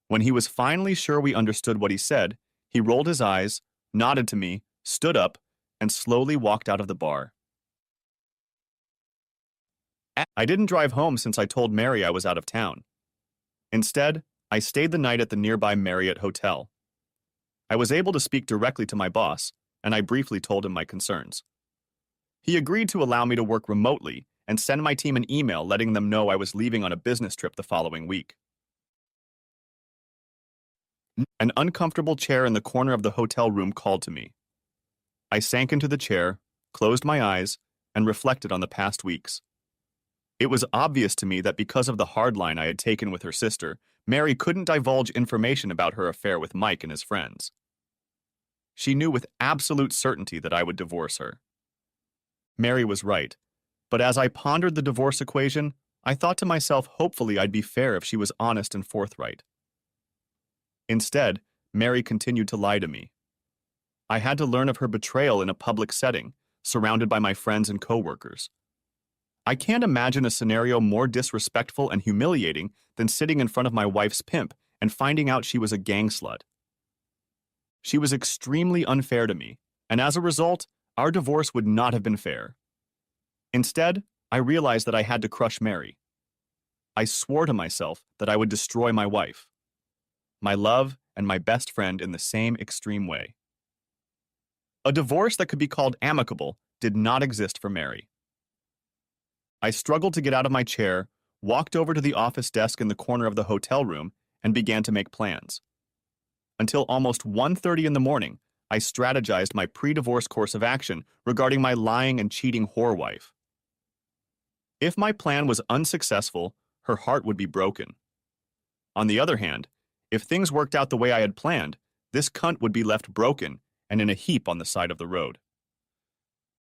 When he was finally sure we understood what he said, he rolled his eyes, nodded to me, stood up, and slowly walked out of the bar. I didn't drive home since I told Mary I was out of town. Instead, I stayed the night at the nearby Marriott Hotel. I was able to speak directly to my boss, and I briefly told him my concerns. He agreed to allow me to work remotely and send my team an email letting them know I was leaving on a business trip the following week. An uncomfortable chair in the corner of the hotel room called to me. I sank into the chair, closed my eyes, and reflected on the past weeks. It was obvious to me that because of the hard line I had taken with her sister, Mary couldn't divulge information about her affair with Mike and his friends. She knew with absolute certainty that I would divorce her. Mary was right, but as I pondered the divorce equation, I thought to myself hopefully I'd be fair if she was honest and forthright. Instead, Mary continued to lie to me. I had to learn of her betrayal in a public setting, surrounded by my friends and coworkers. I can't imagine a scenario more disrespectful and humiliating than sitting in front of my wife's pimp and finding out she was a gang slut. She was extremely unfair to me, and as a result, our divorce would not have been fair. Instead, I realized that I had to crush Mary. I swore to myself that I would destroy my wife, my love, and my best friend in the same extreme way. A divorce that could be called amicable did not exist for Mary. I struggled to get out of my chair, walked over to the office desk in the corner of the hotel room, and began to make plans. Until almost 1:30 in the morning, I strategized my pre-divorce course of action regarding my lying and cheating whore wife. If my plan was unsuccessful, her heart would be broken. On the other hand, if things worked out the way I had planned, this cunt would be left broken and in a heap on the side of the road.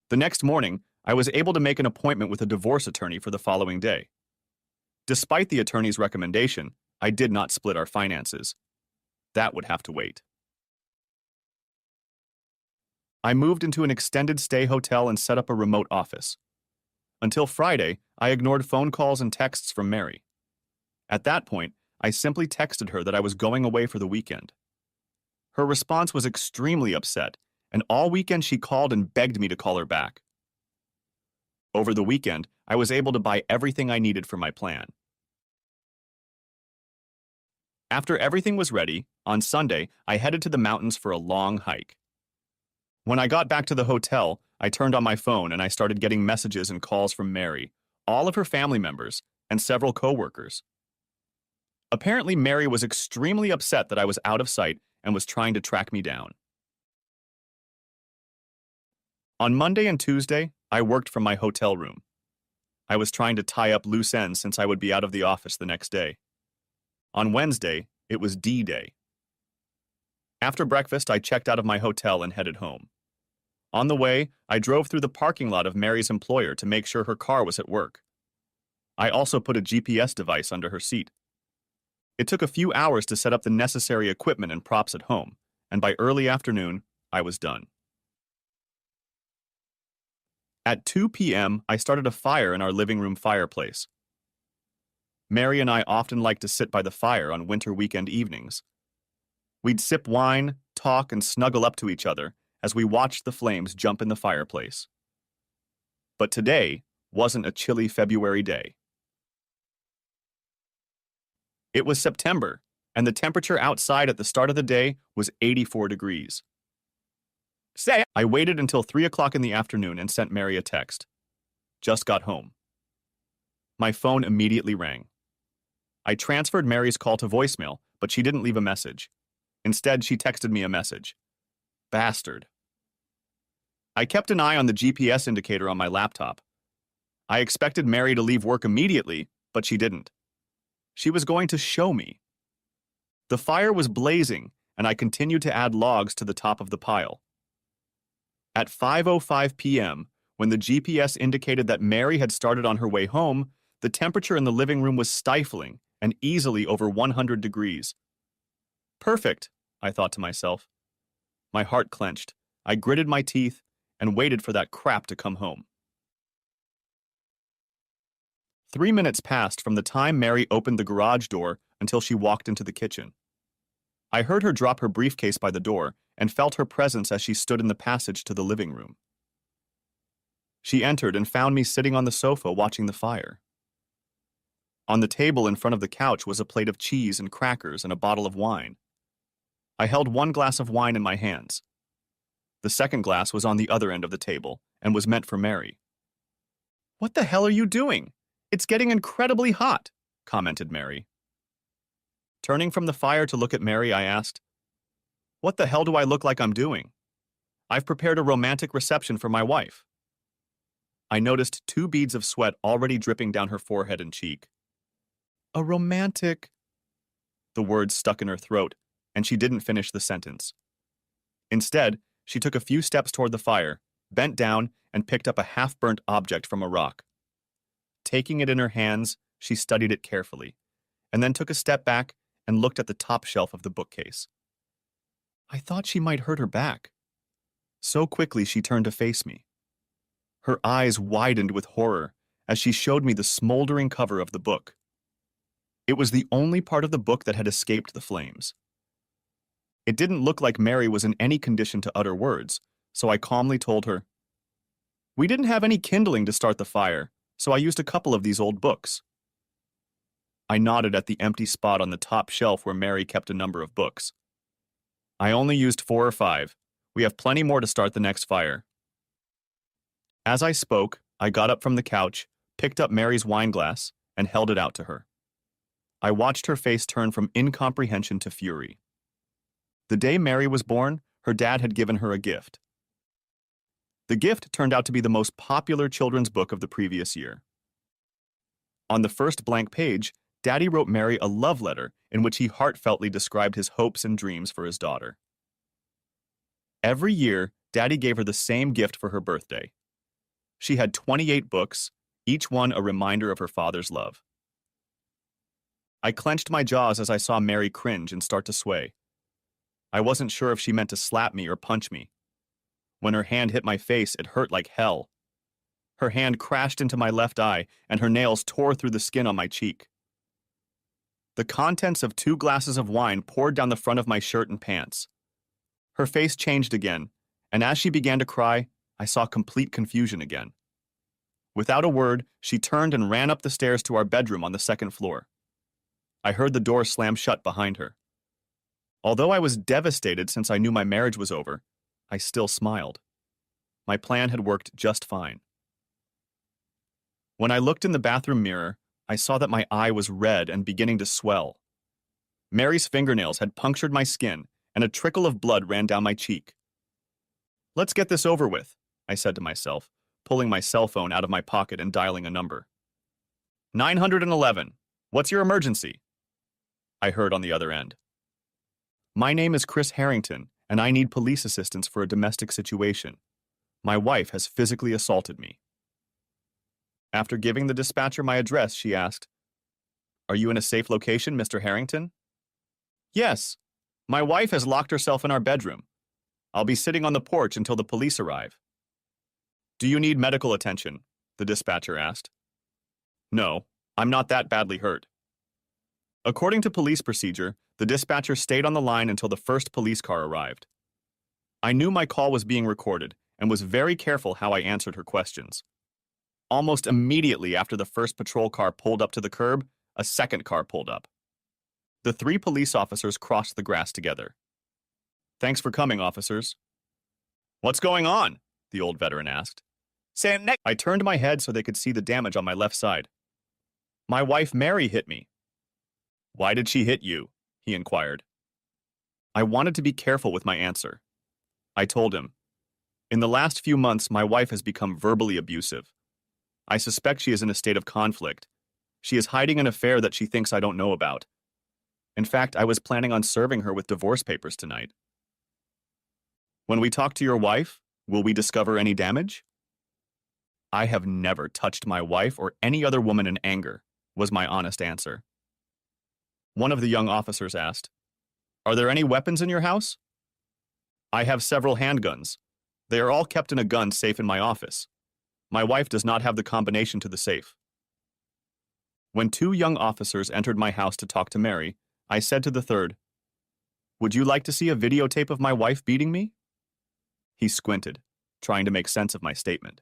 The next morning, I was able to make an appointment with a divorce attorney for the following day. Despite the attorney's recommendation, I did not split our finances. That would have to wait. I moved into an extended stay hotel and set up a remote office. Until Friday, I ignored phone calls and texts from Mary. At that point, I simply texted her that I was going away for the weekend. Her response was extremely upset, and all weekend she called and begged me to call her back. Over the weekend, I was able to buy everything I needed for my plan. After everything was ready, on Sunday, I headed to the mountains for a long hike. When I got back to the hotel, I turned on my phone and I started getting messages and calls from Mary, all of her family members, and several coworkers. Apparently, Mary was extremely upset that I was out of sight and was trying to track me down. On Monday and Tuesday, I worked from my hotel room. I was trying to tie up loose ends since I would be out of the office the next day. On Wednesday, it was D-Day. After breakfast, I checked out of my hotel and headed home. On the way, I drove through the parking lot of Mary's employer to make sure her car was at work. I also put a GPS device under her seat. It took a few hours to set up the necessary equipment and props at home, and by early afternoon, I was done. At 2 p.m., I started a fire in our living room fireplace. Mary and I often liked to sit by the fire on winter weekend evenings. We'd sip wine, talk, and snuggle up to each other as we watched the flames jump in the fireplace. But today wasn't a chilly February day. It was September, and the temperature outside at the start of the day was 84 degrees. I waited until 3 o'clock in the afternoon and sent Mary a text. Just got home. My phone immediately rang. I transferred Mary's call to voicemail, but she didn't leave a message. Instead, she texted me a message. Bastard. I kept an eye on the GPS indicator on my laptop. I expected Mary to leave work immediately, but she didn't. She was going to show me. The fire was blazing, and I continued to add logs to the top of the pile. At 5:05 p.m., when the GPS indicated that Mary had started on her way home, the temperature in the living room was stifling and easily over 100 degrees. Perfect, I thought to myself. My heart clenched. I gritted my teeth and waited for that crap to come home. 3 minutes passed from the time Mary opened the garage door until she walked into the kitchen. I heard her drop her briefcase by the door and felt her presence as she stood in the passage to the living room. She entered and found me sitting on the sofa watching the fire. On the table in front of the couch was a plate of cheese and crackers and a bottle of wine. I held one glass of wine in my hands. The second glass was on the other end of the table and was meant for Mary. "What the hell are you doing? It's getting incredibly hot," commented Mary. Turning from the fire to look at Mary, I asked, "What the hell do I look like I'm doing? I've prepared a romantic reception for my wife." I noticed 2 beads of sweat already dripping down her forehead and cheek. "A romantic..." The words stuck in her throat, and she didn't finish the sentence. Instead, she took a few steps toward the fire, bent down, and picked up a half-burnt object from a rock. Taking it in her hands, she studied it carefully, and then took a step back and looked at the top shelf of the bookcase. I thought she might hurt her back. So quickly she turned to face me. Her eyes widened with horror as she showed me the smoldering cover of the book. It was the only part of the book that had escaped the flames. It didn't look like Mary was in any condition to utter words, so I calmly told her, "We didn't have any kindling to start the fire, so I used a couple of these old books." I nodded at the empty spot on the top shelf where Mary kept a number of books. "I only used 4 or 5. We have plenty more to start the next fire." As I spoke, I got up from the couch, picked up Mary's wine glass, and held it out to her. I watched her face turn from incomprehension to fury. The day Mary was born, her dad had given her a gift. The gift turned out to be the most popular children's book of the previous year. On the first blank page, Daddy wrote Mary a love letter in which he heartfeltly described his hopes and dreams for his daughter. Every year, Daddy gave her the same gift for her birthday. She had 28 books, each one a reminder of her father's love. I clenched my jaws as I saw Mary cringe and start to sway. I wasn't sure if she meant to slap me or punch me. When her hand hit my face, it hurt like hell. Her hand crashed into my left eye, and her nails tore through the skin on my cheek. The contents of 2 glasses of wine poured down the front of my shirt and pants. Her face changed again, and as she began to cry, I saw complete confusion again. Without a word, she turned and ran up the stairs to our bedroom on the 2nd floor. I heard the door slam shut behind her. Although I was devastated since I knew my marriage was over, I still smiled. My plan had worked just fine. When I looked in the bathroom mirror, I saw that my eye was red and beginning to swell. Mary's fingernails had punctured my skin, and a trickle of blood ran down my cheek. "Let's get this over with," I said to myself, pulling my cell phone out of my pocket and dialing a number. 911. What's your emergency? I heard on the other end. My name is Chris Harrington, and I need police assistance for a domestic situation. My wife has physically assaulted me. After giving the dispatcher my address, she asked, "Are you in a safe location, Mr. Harrington?" "Yes. My wife has locked herself in our bedroom. I'll be sitting on the porch until the police arrive." "Do you need medical attention?" the dispatcher asked. "No, I'm not that badly hurt." According to police procedure, the dispatcher stayed on the line until the first police car arrived. I knew my call was being recorded and was very careful how I answered her questions. Almost immediately after the first patrol car pulled up to the curb, a second car pulled up. The 3 police officers crossed the grass together. "Thanks for coming, officers." "What's going on?" the old veteran asked. "Sam next." I turned my head so they could see the damage on my left side. "My wife Mary hit me." "Why did she hit you?" he inquired. I wanted to be careful with my answer. I told him, "In the last few months, my wife has become verbally abusive. I suspect she is in a state of conflict. She is hiding an affair that she thinks I don't know about. In fact, I was planning on serving her with divorce papers tonight." "When we talk to your wife, will we discover any damage?" "I have never touched my wife or any other woman in anger," was my honest answer. One of the young officers asked, "Are there any weapons in your house?" "I have several handguns. They are all kept in a gun safe in my office. My wife does not have the combination to the safe." When 2 young officers entered my house to talk to Mary, I said to the third, "Would you like to see a videotape of my wife beating me?" He squinted, trying to make sense of my statement.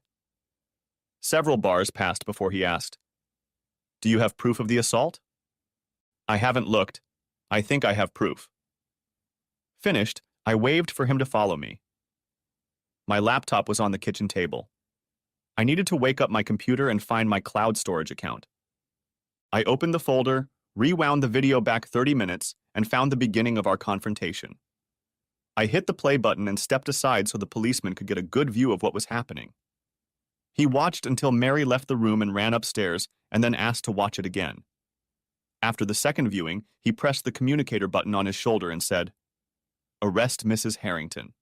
Several bars passed before he asked, "Do you have proof of the assault?" "I haven't looked. I think I have proof." Finished, I waved for him to follow me. My laptop was on the kitchen table. I needed to wake up my computer and find my cloud storage account. I opened the folder, rewound the video back 30 minutes, and found the beginning of our confrontation. I hit the play button and stepped aside so the policeman could get a good view of what was happening. He watched until Mary left the room and ran upstairs, and then asked to watch it again. After the second viewing, he pressed the communicator button on his shoulder and said, "Arrest Mrs. Harrington."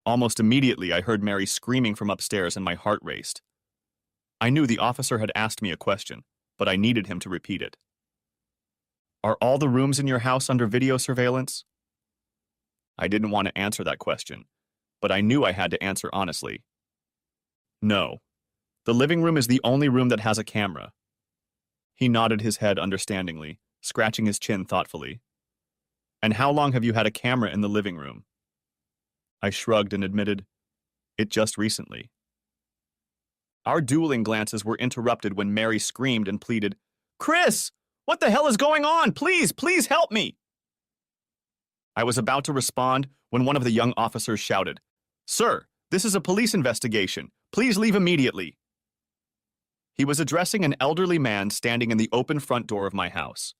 Almost immediately, I heard Mary screaming from upstairs and my heart raced. I knew the officer had asked me a question, but I needed him to repeat it. "Are all the rooms in your house under video surveillance?" I didn't want to answer that question, but I knew I had to answer honestly. "No. The living room is the only room that has a camera." He nodded his head understandingly, scratching his chin thoughtfully. "And how long have you had a camera in the living room?" I shrugged and admitted, "It just recently." Our dueling glances were interrupted when Mary screamed and pleaded, "Chris! What the hell is going on? Please, please help me!" I was about to respond when one of the young officers shouted, "Sir, this is a police investigation. Please leave immediately." He was addressing an elderly man standing in the open front door of my house.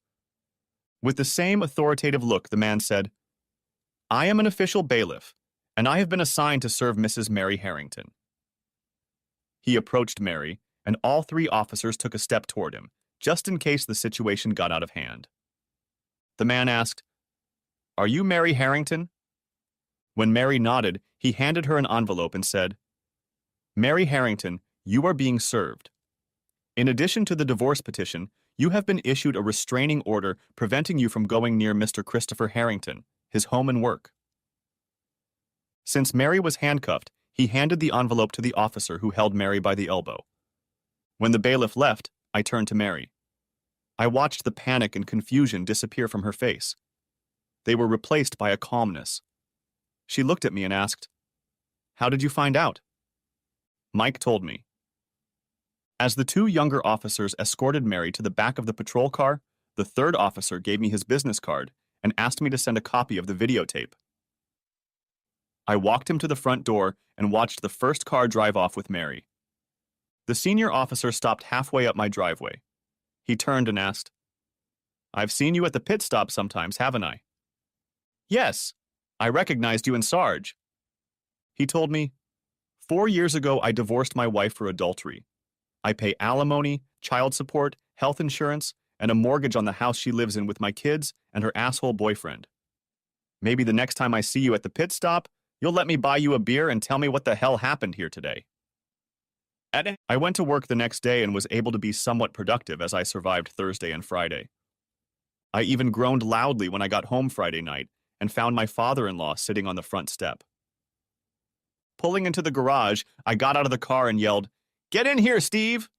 With the same authoritative look, the man said, "I am an official bailiff, and I have been assigned to serve Mrs. Mary Harrington." He approached Mary, and all 3 officers took a step toward him, just in case the situation got out of hand. The man asked, "Are you Mary Harrington?" When Mary nodded, he handed her an envelope and said, "Mary Harrington, you are being served. In addition to the divorce petition, you have been issued a restraining order preventing you from going near Mr. Christopher Harrington, his home and work." Since Mary was handcuffed, he handed the envelope to the officer who held Mary by the elbow. When the bailiff left, I turned to Mary. I watched the panic and confusion disappear from her face. They were replaced by a calmness. She looked at me and asked, "How did you find out?" Mike told me. As the 2 younger officers escorted Mary to the back of the patrol car, the third officer gave me his business card and asked me to send a copy of the videotape. I walked him to the front door and watched the first car drive off with Mary. The senior officer stopped halfway up my driveway. He turned and asked, I've seen you at the pit stop sometimes, haven't I? Yes, I recognized you in Sarge. He told me, 4 years ago I divorced my wife for adultery. I pay alimony, child support, health insurance, and a mortgage on the house she lives in with my kids and her asshole boyfriend. Maybe the next time I see you at the pit stop, you'll let me buy you a beer and tell me what the hell happened here today. I went to work the next day and was able to be somewhat productive as I survived Thursday and Friday. I even groaned loudly when I got home Friday night and found my father-in-law sitting on the front step. Pulling into the garage, I got out of the car and yelled, "Get in here, Steve!"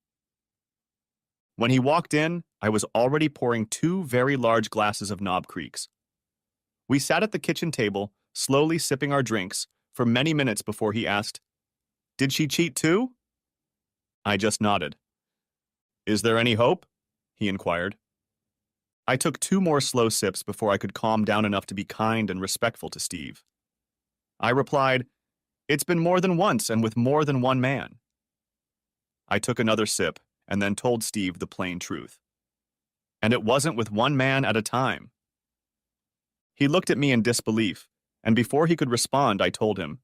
When he walked in, I was already pouring 2 very large glasses of Knob Creeks. We sat at the kitchen table, slowly sipping our drinks, for many minutes before he asked, "Did she cheat too?" I just nodded. "Is there any hope?" he inquired. I took 2 more slow sips before I could calm down enough to be kind and respectful to Steve. I replied, "It's been more than once and with more than one man." I took another sip and then told Steve the plain truth. And it wasn't with one man at a time. He looked at me in disbelief, and before he could respond, I told him,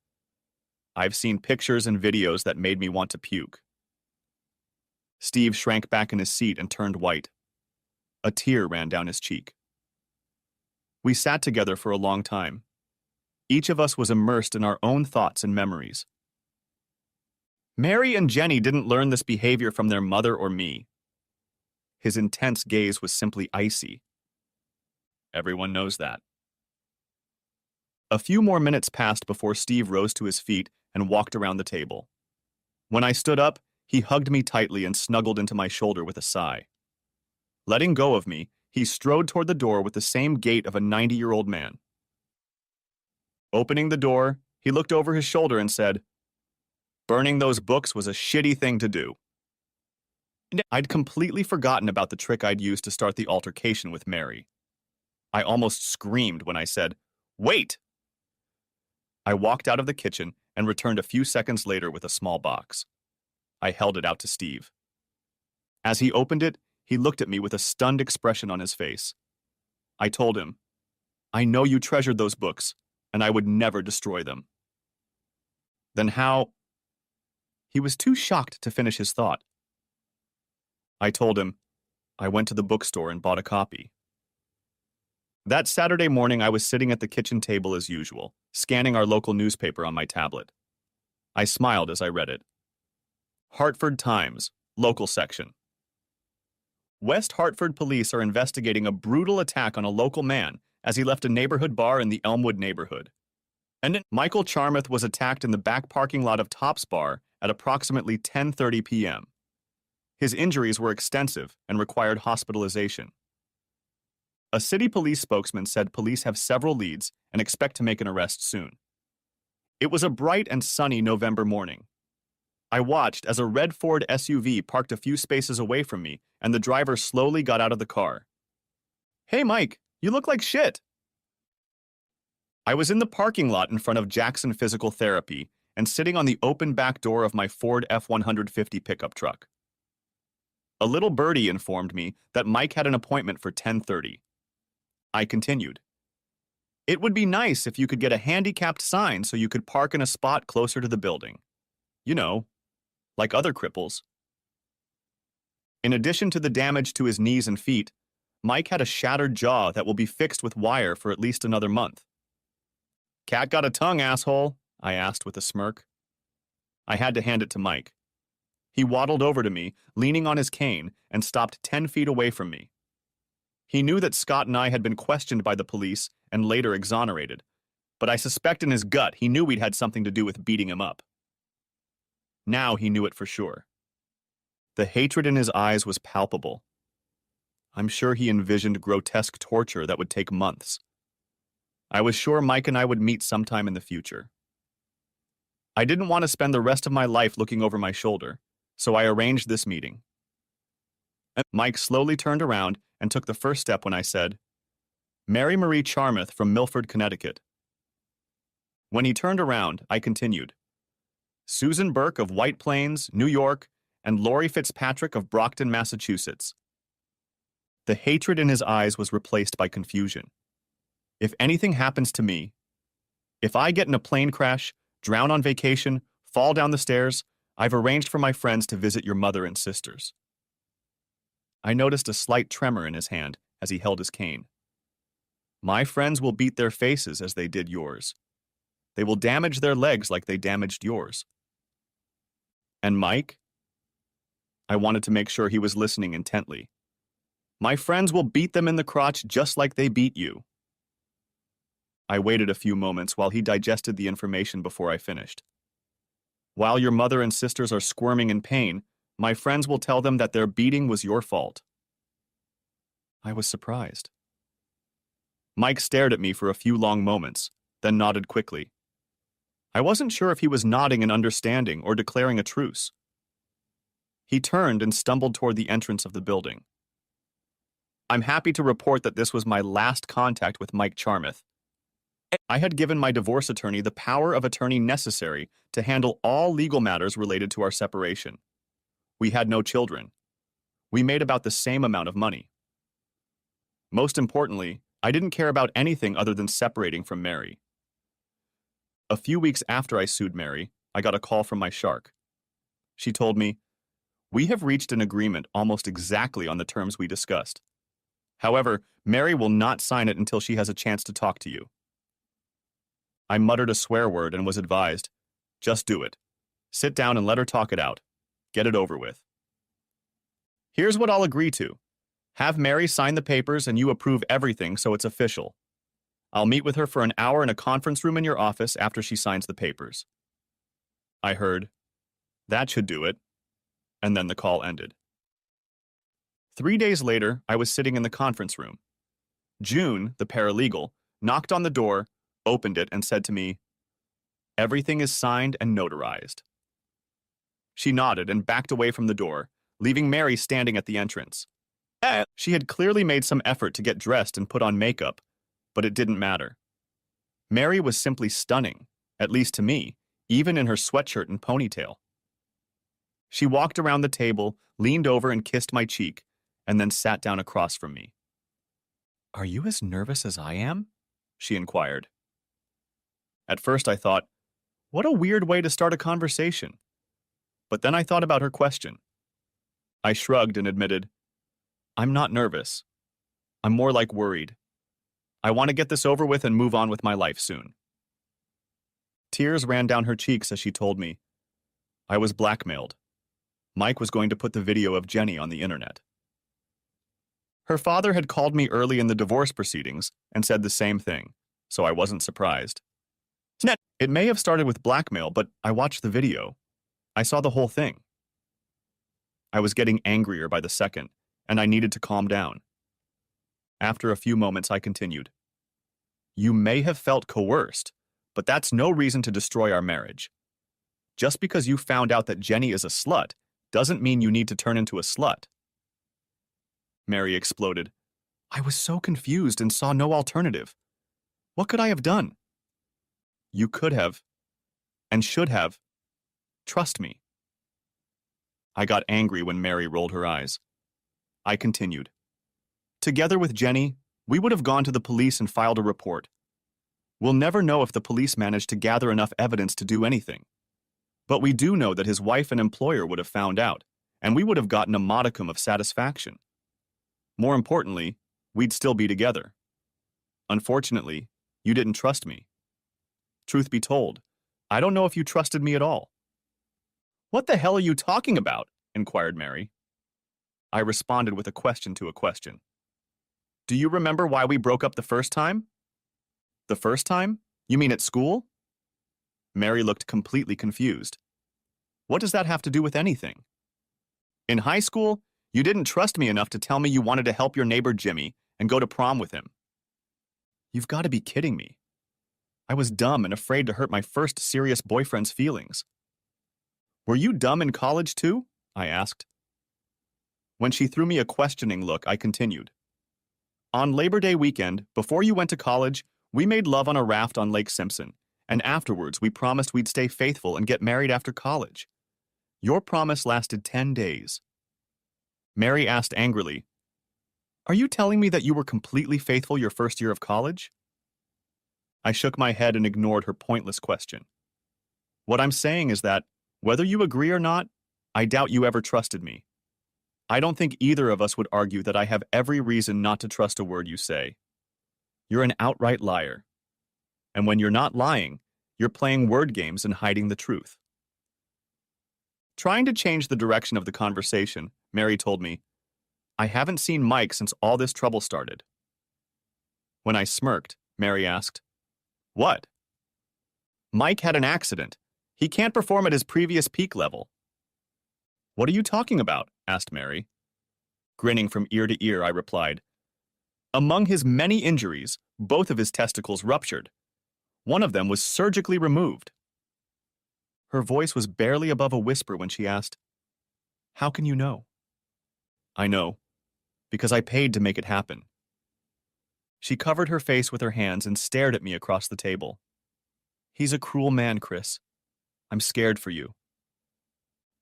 "I've seen pictures and videos that made me want to puke." Steve shrank back in his seat and turned white. A tear ran down his cheek. We sat together for a long time. Each of us was immersed in our own thoughts and memories. Mary and Jenny didn't learn this behavior from their mother or me. His intense gaze was simply icy. Everyone knows that. A few more minutes passed before Steve rose to his feet and walked around the table. When I stood up, he hugged me tightly and snuggled into my shoulder with a sigh. Letting go of me, he strode toward the door with the same gait of a 90-year-old man. Opening the door, he looked over his shoulder and said, "Burning those books was a shitty thing to do." I'd completely forgotten about the trick I'd used to start the altercation with Mary. I almost screamed when I said, "Wait!" I walked out of the kitchen and returned a few seconds later with a small box. I held it out to Steve. As he opened it, he looked at me with a stunned expression on his face. I told him, "I know you treasured those books, and I would never destroy them." Then how? He was too shocked to finish his thought. I told him, "I went to the bookstore and bought a copy." That Saturday morning, I was sitting at the kitchen table as usual, scanning our local newspaper on my tablet. I smiled as I read it. Hartford Times, local section. West Hartford police are investigating a brutal attack on a local man as he left a neighborhood bar in the Elmwood neighborhood. And Michael Charmouth was attacked in the back parking lot of Tops Bar at approximately 10:30 p.m. His injuries were extensive and required hospitalization. A city police spokesman said police have several leads and expect to make an arrest soon. It was a bright and sunny November morning. I watched as a red Ford SUV parked a few spaces away from me and the driver slowly got out of the car. "Hey Mike, you look like shit." I was in the parking lot in front of Jackson Physical Therapy and sitting on the open back door of my Ford F-150 pickup truck. A little birdie informed me that Mike had an appointment for 10:30. I continued, "It would be nice if you could get a handicapped sign so you could park in a spot closer to the building. You know, like other cripples." In addition to the damage to his knees and feet, Mike had a shattered jaw that will be fixed with wire for at least another month. "Cat got a tongue, asshole?" I asked with a smirk. I had to hand it to Mike. He waddled over to me, leaning on his cane, and stopped 10 feet away from me. He knew that Scott and I had been questioned by the police and later exonerated, but I suspect in his gut he knew we'd had something to do with beating him up. Now he knew it for sure. The hatred in his eyes was palpable. I'm sure he envisioned grotesque torture that would take months. I was sure Mike and I would meet sometime in the future. I didn't want to spend the rest of my life looking over my shoulder, so I arranged this meeting. Mike slowly turned around and took the first step when I said, "Mary Marie Charmouth from Milford, Connecticut." When he turned around, I continued, "Susan Burke of White Plains, New York, and Lori Fitzpatrick of Brockton, Massachusetts." The hatred in his eyes was replaced by confusion. If anything happens to me, if I get in a plane crash, drown on vacation, fall down the stairs, I've arranged for my friends to visit your mother and sisters. I noticed a slight tremor in his hand as he held his cane. My friends will beat their faces as they did yours. They will damage their legs like they damaged yours. And Mike? I wanted to make sure he was listening intently. My friends will beat them in the crotch just like they beat you. I waited a few moments while he digested the information before I finished. While your mother and sisters are squirming in pain, my friends will tell them that their beating was your fault. I was surprised. Mike stared at me for a few long moments, then nodded quickly. I wasn't sure if he was nodding in understanding or declaring a truce. He turned and stumbled toward the entrance of the building. I'm happy to report that this was my last contact with Mike Charmouth. I had given my divorce attorney the power of attorney necessary to handle all legal matters related to our separation. We had no children. We made about the same amount of money. Most importantly, I didn't care about anything other than separating from Mary. A few weeks after I sued Mary, I got a call from my shark. She told me, "We have reached an agreement almost exactly on the terms we discussed. However, Mary will not sign it until she has a chance to talk to you." I muttered a swear word and was advised, "Just do it. Sit down and let her talk it out. Get it over with." Here's what I'll agree to. Have Mary sign the papers and you approve everything so it's official. I'll meet with her for an hour in a conference room in your office after she signs the papers. I heard, "That should do it," and then the call ended. 3 days later, I was sitting in the conference room. June, the paralegal, knocked on the door, opened it, and said to me, "Everything is signed and notarized." She nodded and backed away from the door, leaving Mary standing at the entrance. She had clearly made some effort to get dressed and put on makeup, but it didn't matter. Mary was simply stunning, at least to me, even in her sweatshirt and ponytail. She walked around the table, leaned over and kissed my cheek, and then sat down across from me. "Are you as nervous as I am?" she inquired. At first I thought, what a weird way to start a conversation. But then I thought about her question. I shrugged and admitted, "I'm not nervous. I'm more like worried. I want to get this over with and move on with my life soon." Tears ran down her cheeks as she told me, I was blackmailed. Mike was going to put the video of Jenny on the internet. Her father had called me early in the divorce proceedings and said the same thing, so I wasn't surprised. It may have started with blackmail, but I watched the video. I saw the whole thing. I was getting angrier by the second, and I needed to calm down. After a few moments, I continued. "You may have felt coerced, but that's no reason to destroy our marriage. Just because you found out that Jenny is a slut doesn't mean you need to turn into a slut." Mary exploded. "I was so confused and saw no alternative. What could I have done?" "You could have, and should have. Trust me." I got angry when Mary rolled her eyes. I continued. "Together with Jenny, we would have gone to the police and filed a report. We'll never know if the police managed to gather enough evidence to do anything. But we do know that his wife and employer would have found out, and we would have gotten a modicum of satisfaction. More importantly, we'd still be together. Unfortunately, you didn't trust me. Truth be told, I don't know if you trusted me at all." "What the hell are you talking about?" inquired Mary. I responded with a question to a question. "Do you remember why we broke up the first time?" "The first time? You mean at school?" Mary looked completely confused. "What does that have to do with anything?" "In high school, you didn't trust me enough to tell me you wanted to help your neighbor Jimmy and go to prom with him." "You've got to be kidding me. I was dumb and afraid to hurt my first serious boyfriend's feelings." "Were you dumb in college too?" I asked. When she threw me a questioning look, I continued. "On Labor Day weekend, before you went to college, we made love on a raft on Lake Simpson, and afterwards we promised we'd stay faithful and get married after college. Your promise lasted 10 days. Mary asked angrily, Are you telling me that you were completely faithful your first year of college? I shook my head and ignored her pointless question. What I'm saying is that, whether you agree or not, I doubt you ever trusted me. I don't think either of us would argue that I have every reason not to trust a word you say. You're an outright liar. And when you're not lying, you're playing word games and hiding the truth. Trying to change the direction of the conversation, Mary told me, I haven't seen Mike since all this trouble started. When I smirked, Mary asked, What? Mike had an accident. He can't perform at his previous peak level. What are you talking about? Asked Mary. Grinning from ear to ear, I replied, Among his many injuries, both of his testicles ruptured. One of them was surgically removed. Her voice was barely above a whisper when she asked, How can you know? I know, because I paid to make it happen. She covered her face with her hands and stared at me across the table. He's a cruel man, Chris. I'm scared for you.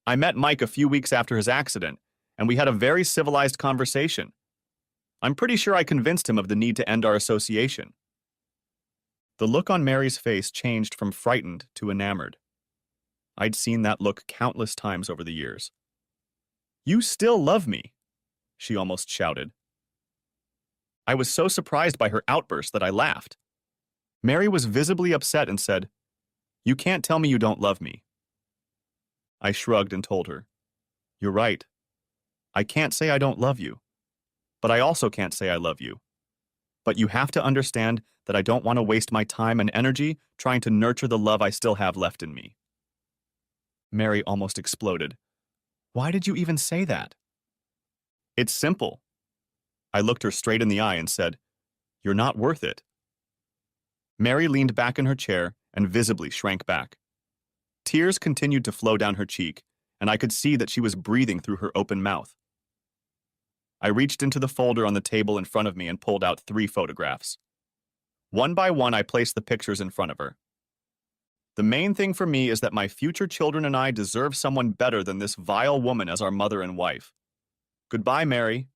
I met Mike a few weeks after his accident, and we had a very civilized conversation. I'm pretty sure I convinced him of the need to end our association. The look on Mary's face changed from frightened to enamored. I'd seen that look countless times over the years. You still love me, she almost shouted. I was so surprised by her outburst that I laughed. Mary was visibly upset and said, You can't tell me you don't love me. I shrugged and told her, You're right. I can't say I don't love you, but I also can't say I love you. But you have to understand that I don't want to waste my time and energy trying to nurture the love I still have left in me. Mary almost exploded. Why did you even say that? It's simple. I looked her straight in the eye and said, You're not worth it. Mary leaned back in her chair and visibly shrank back. Tears continued to flow down her cheek, and I could see that she was breathing through her open mouth. I reached into the folder on the table in front of me and pulled out 3 photographs. One by one, I placed the pictures in front of her. The main thing for me is that my future children and I deserve someone better than this vile woman as our mother and wife. Goodbye, Mary.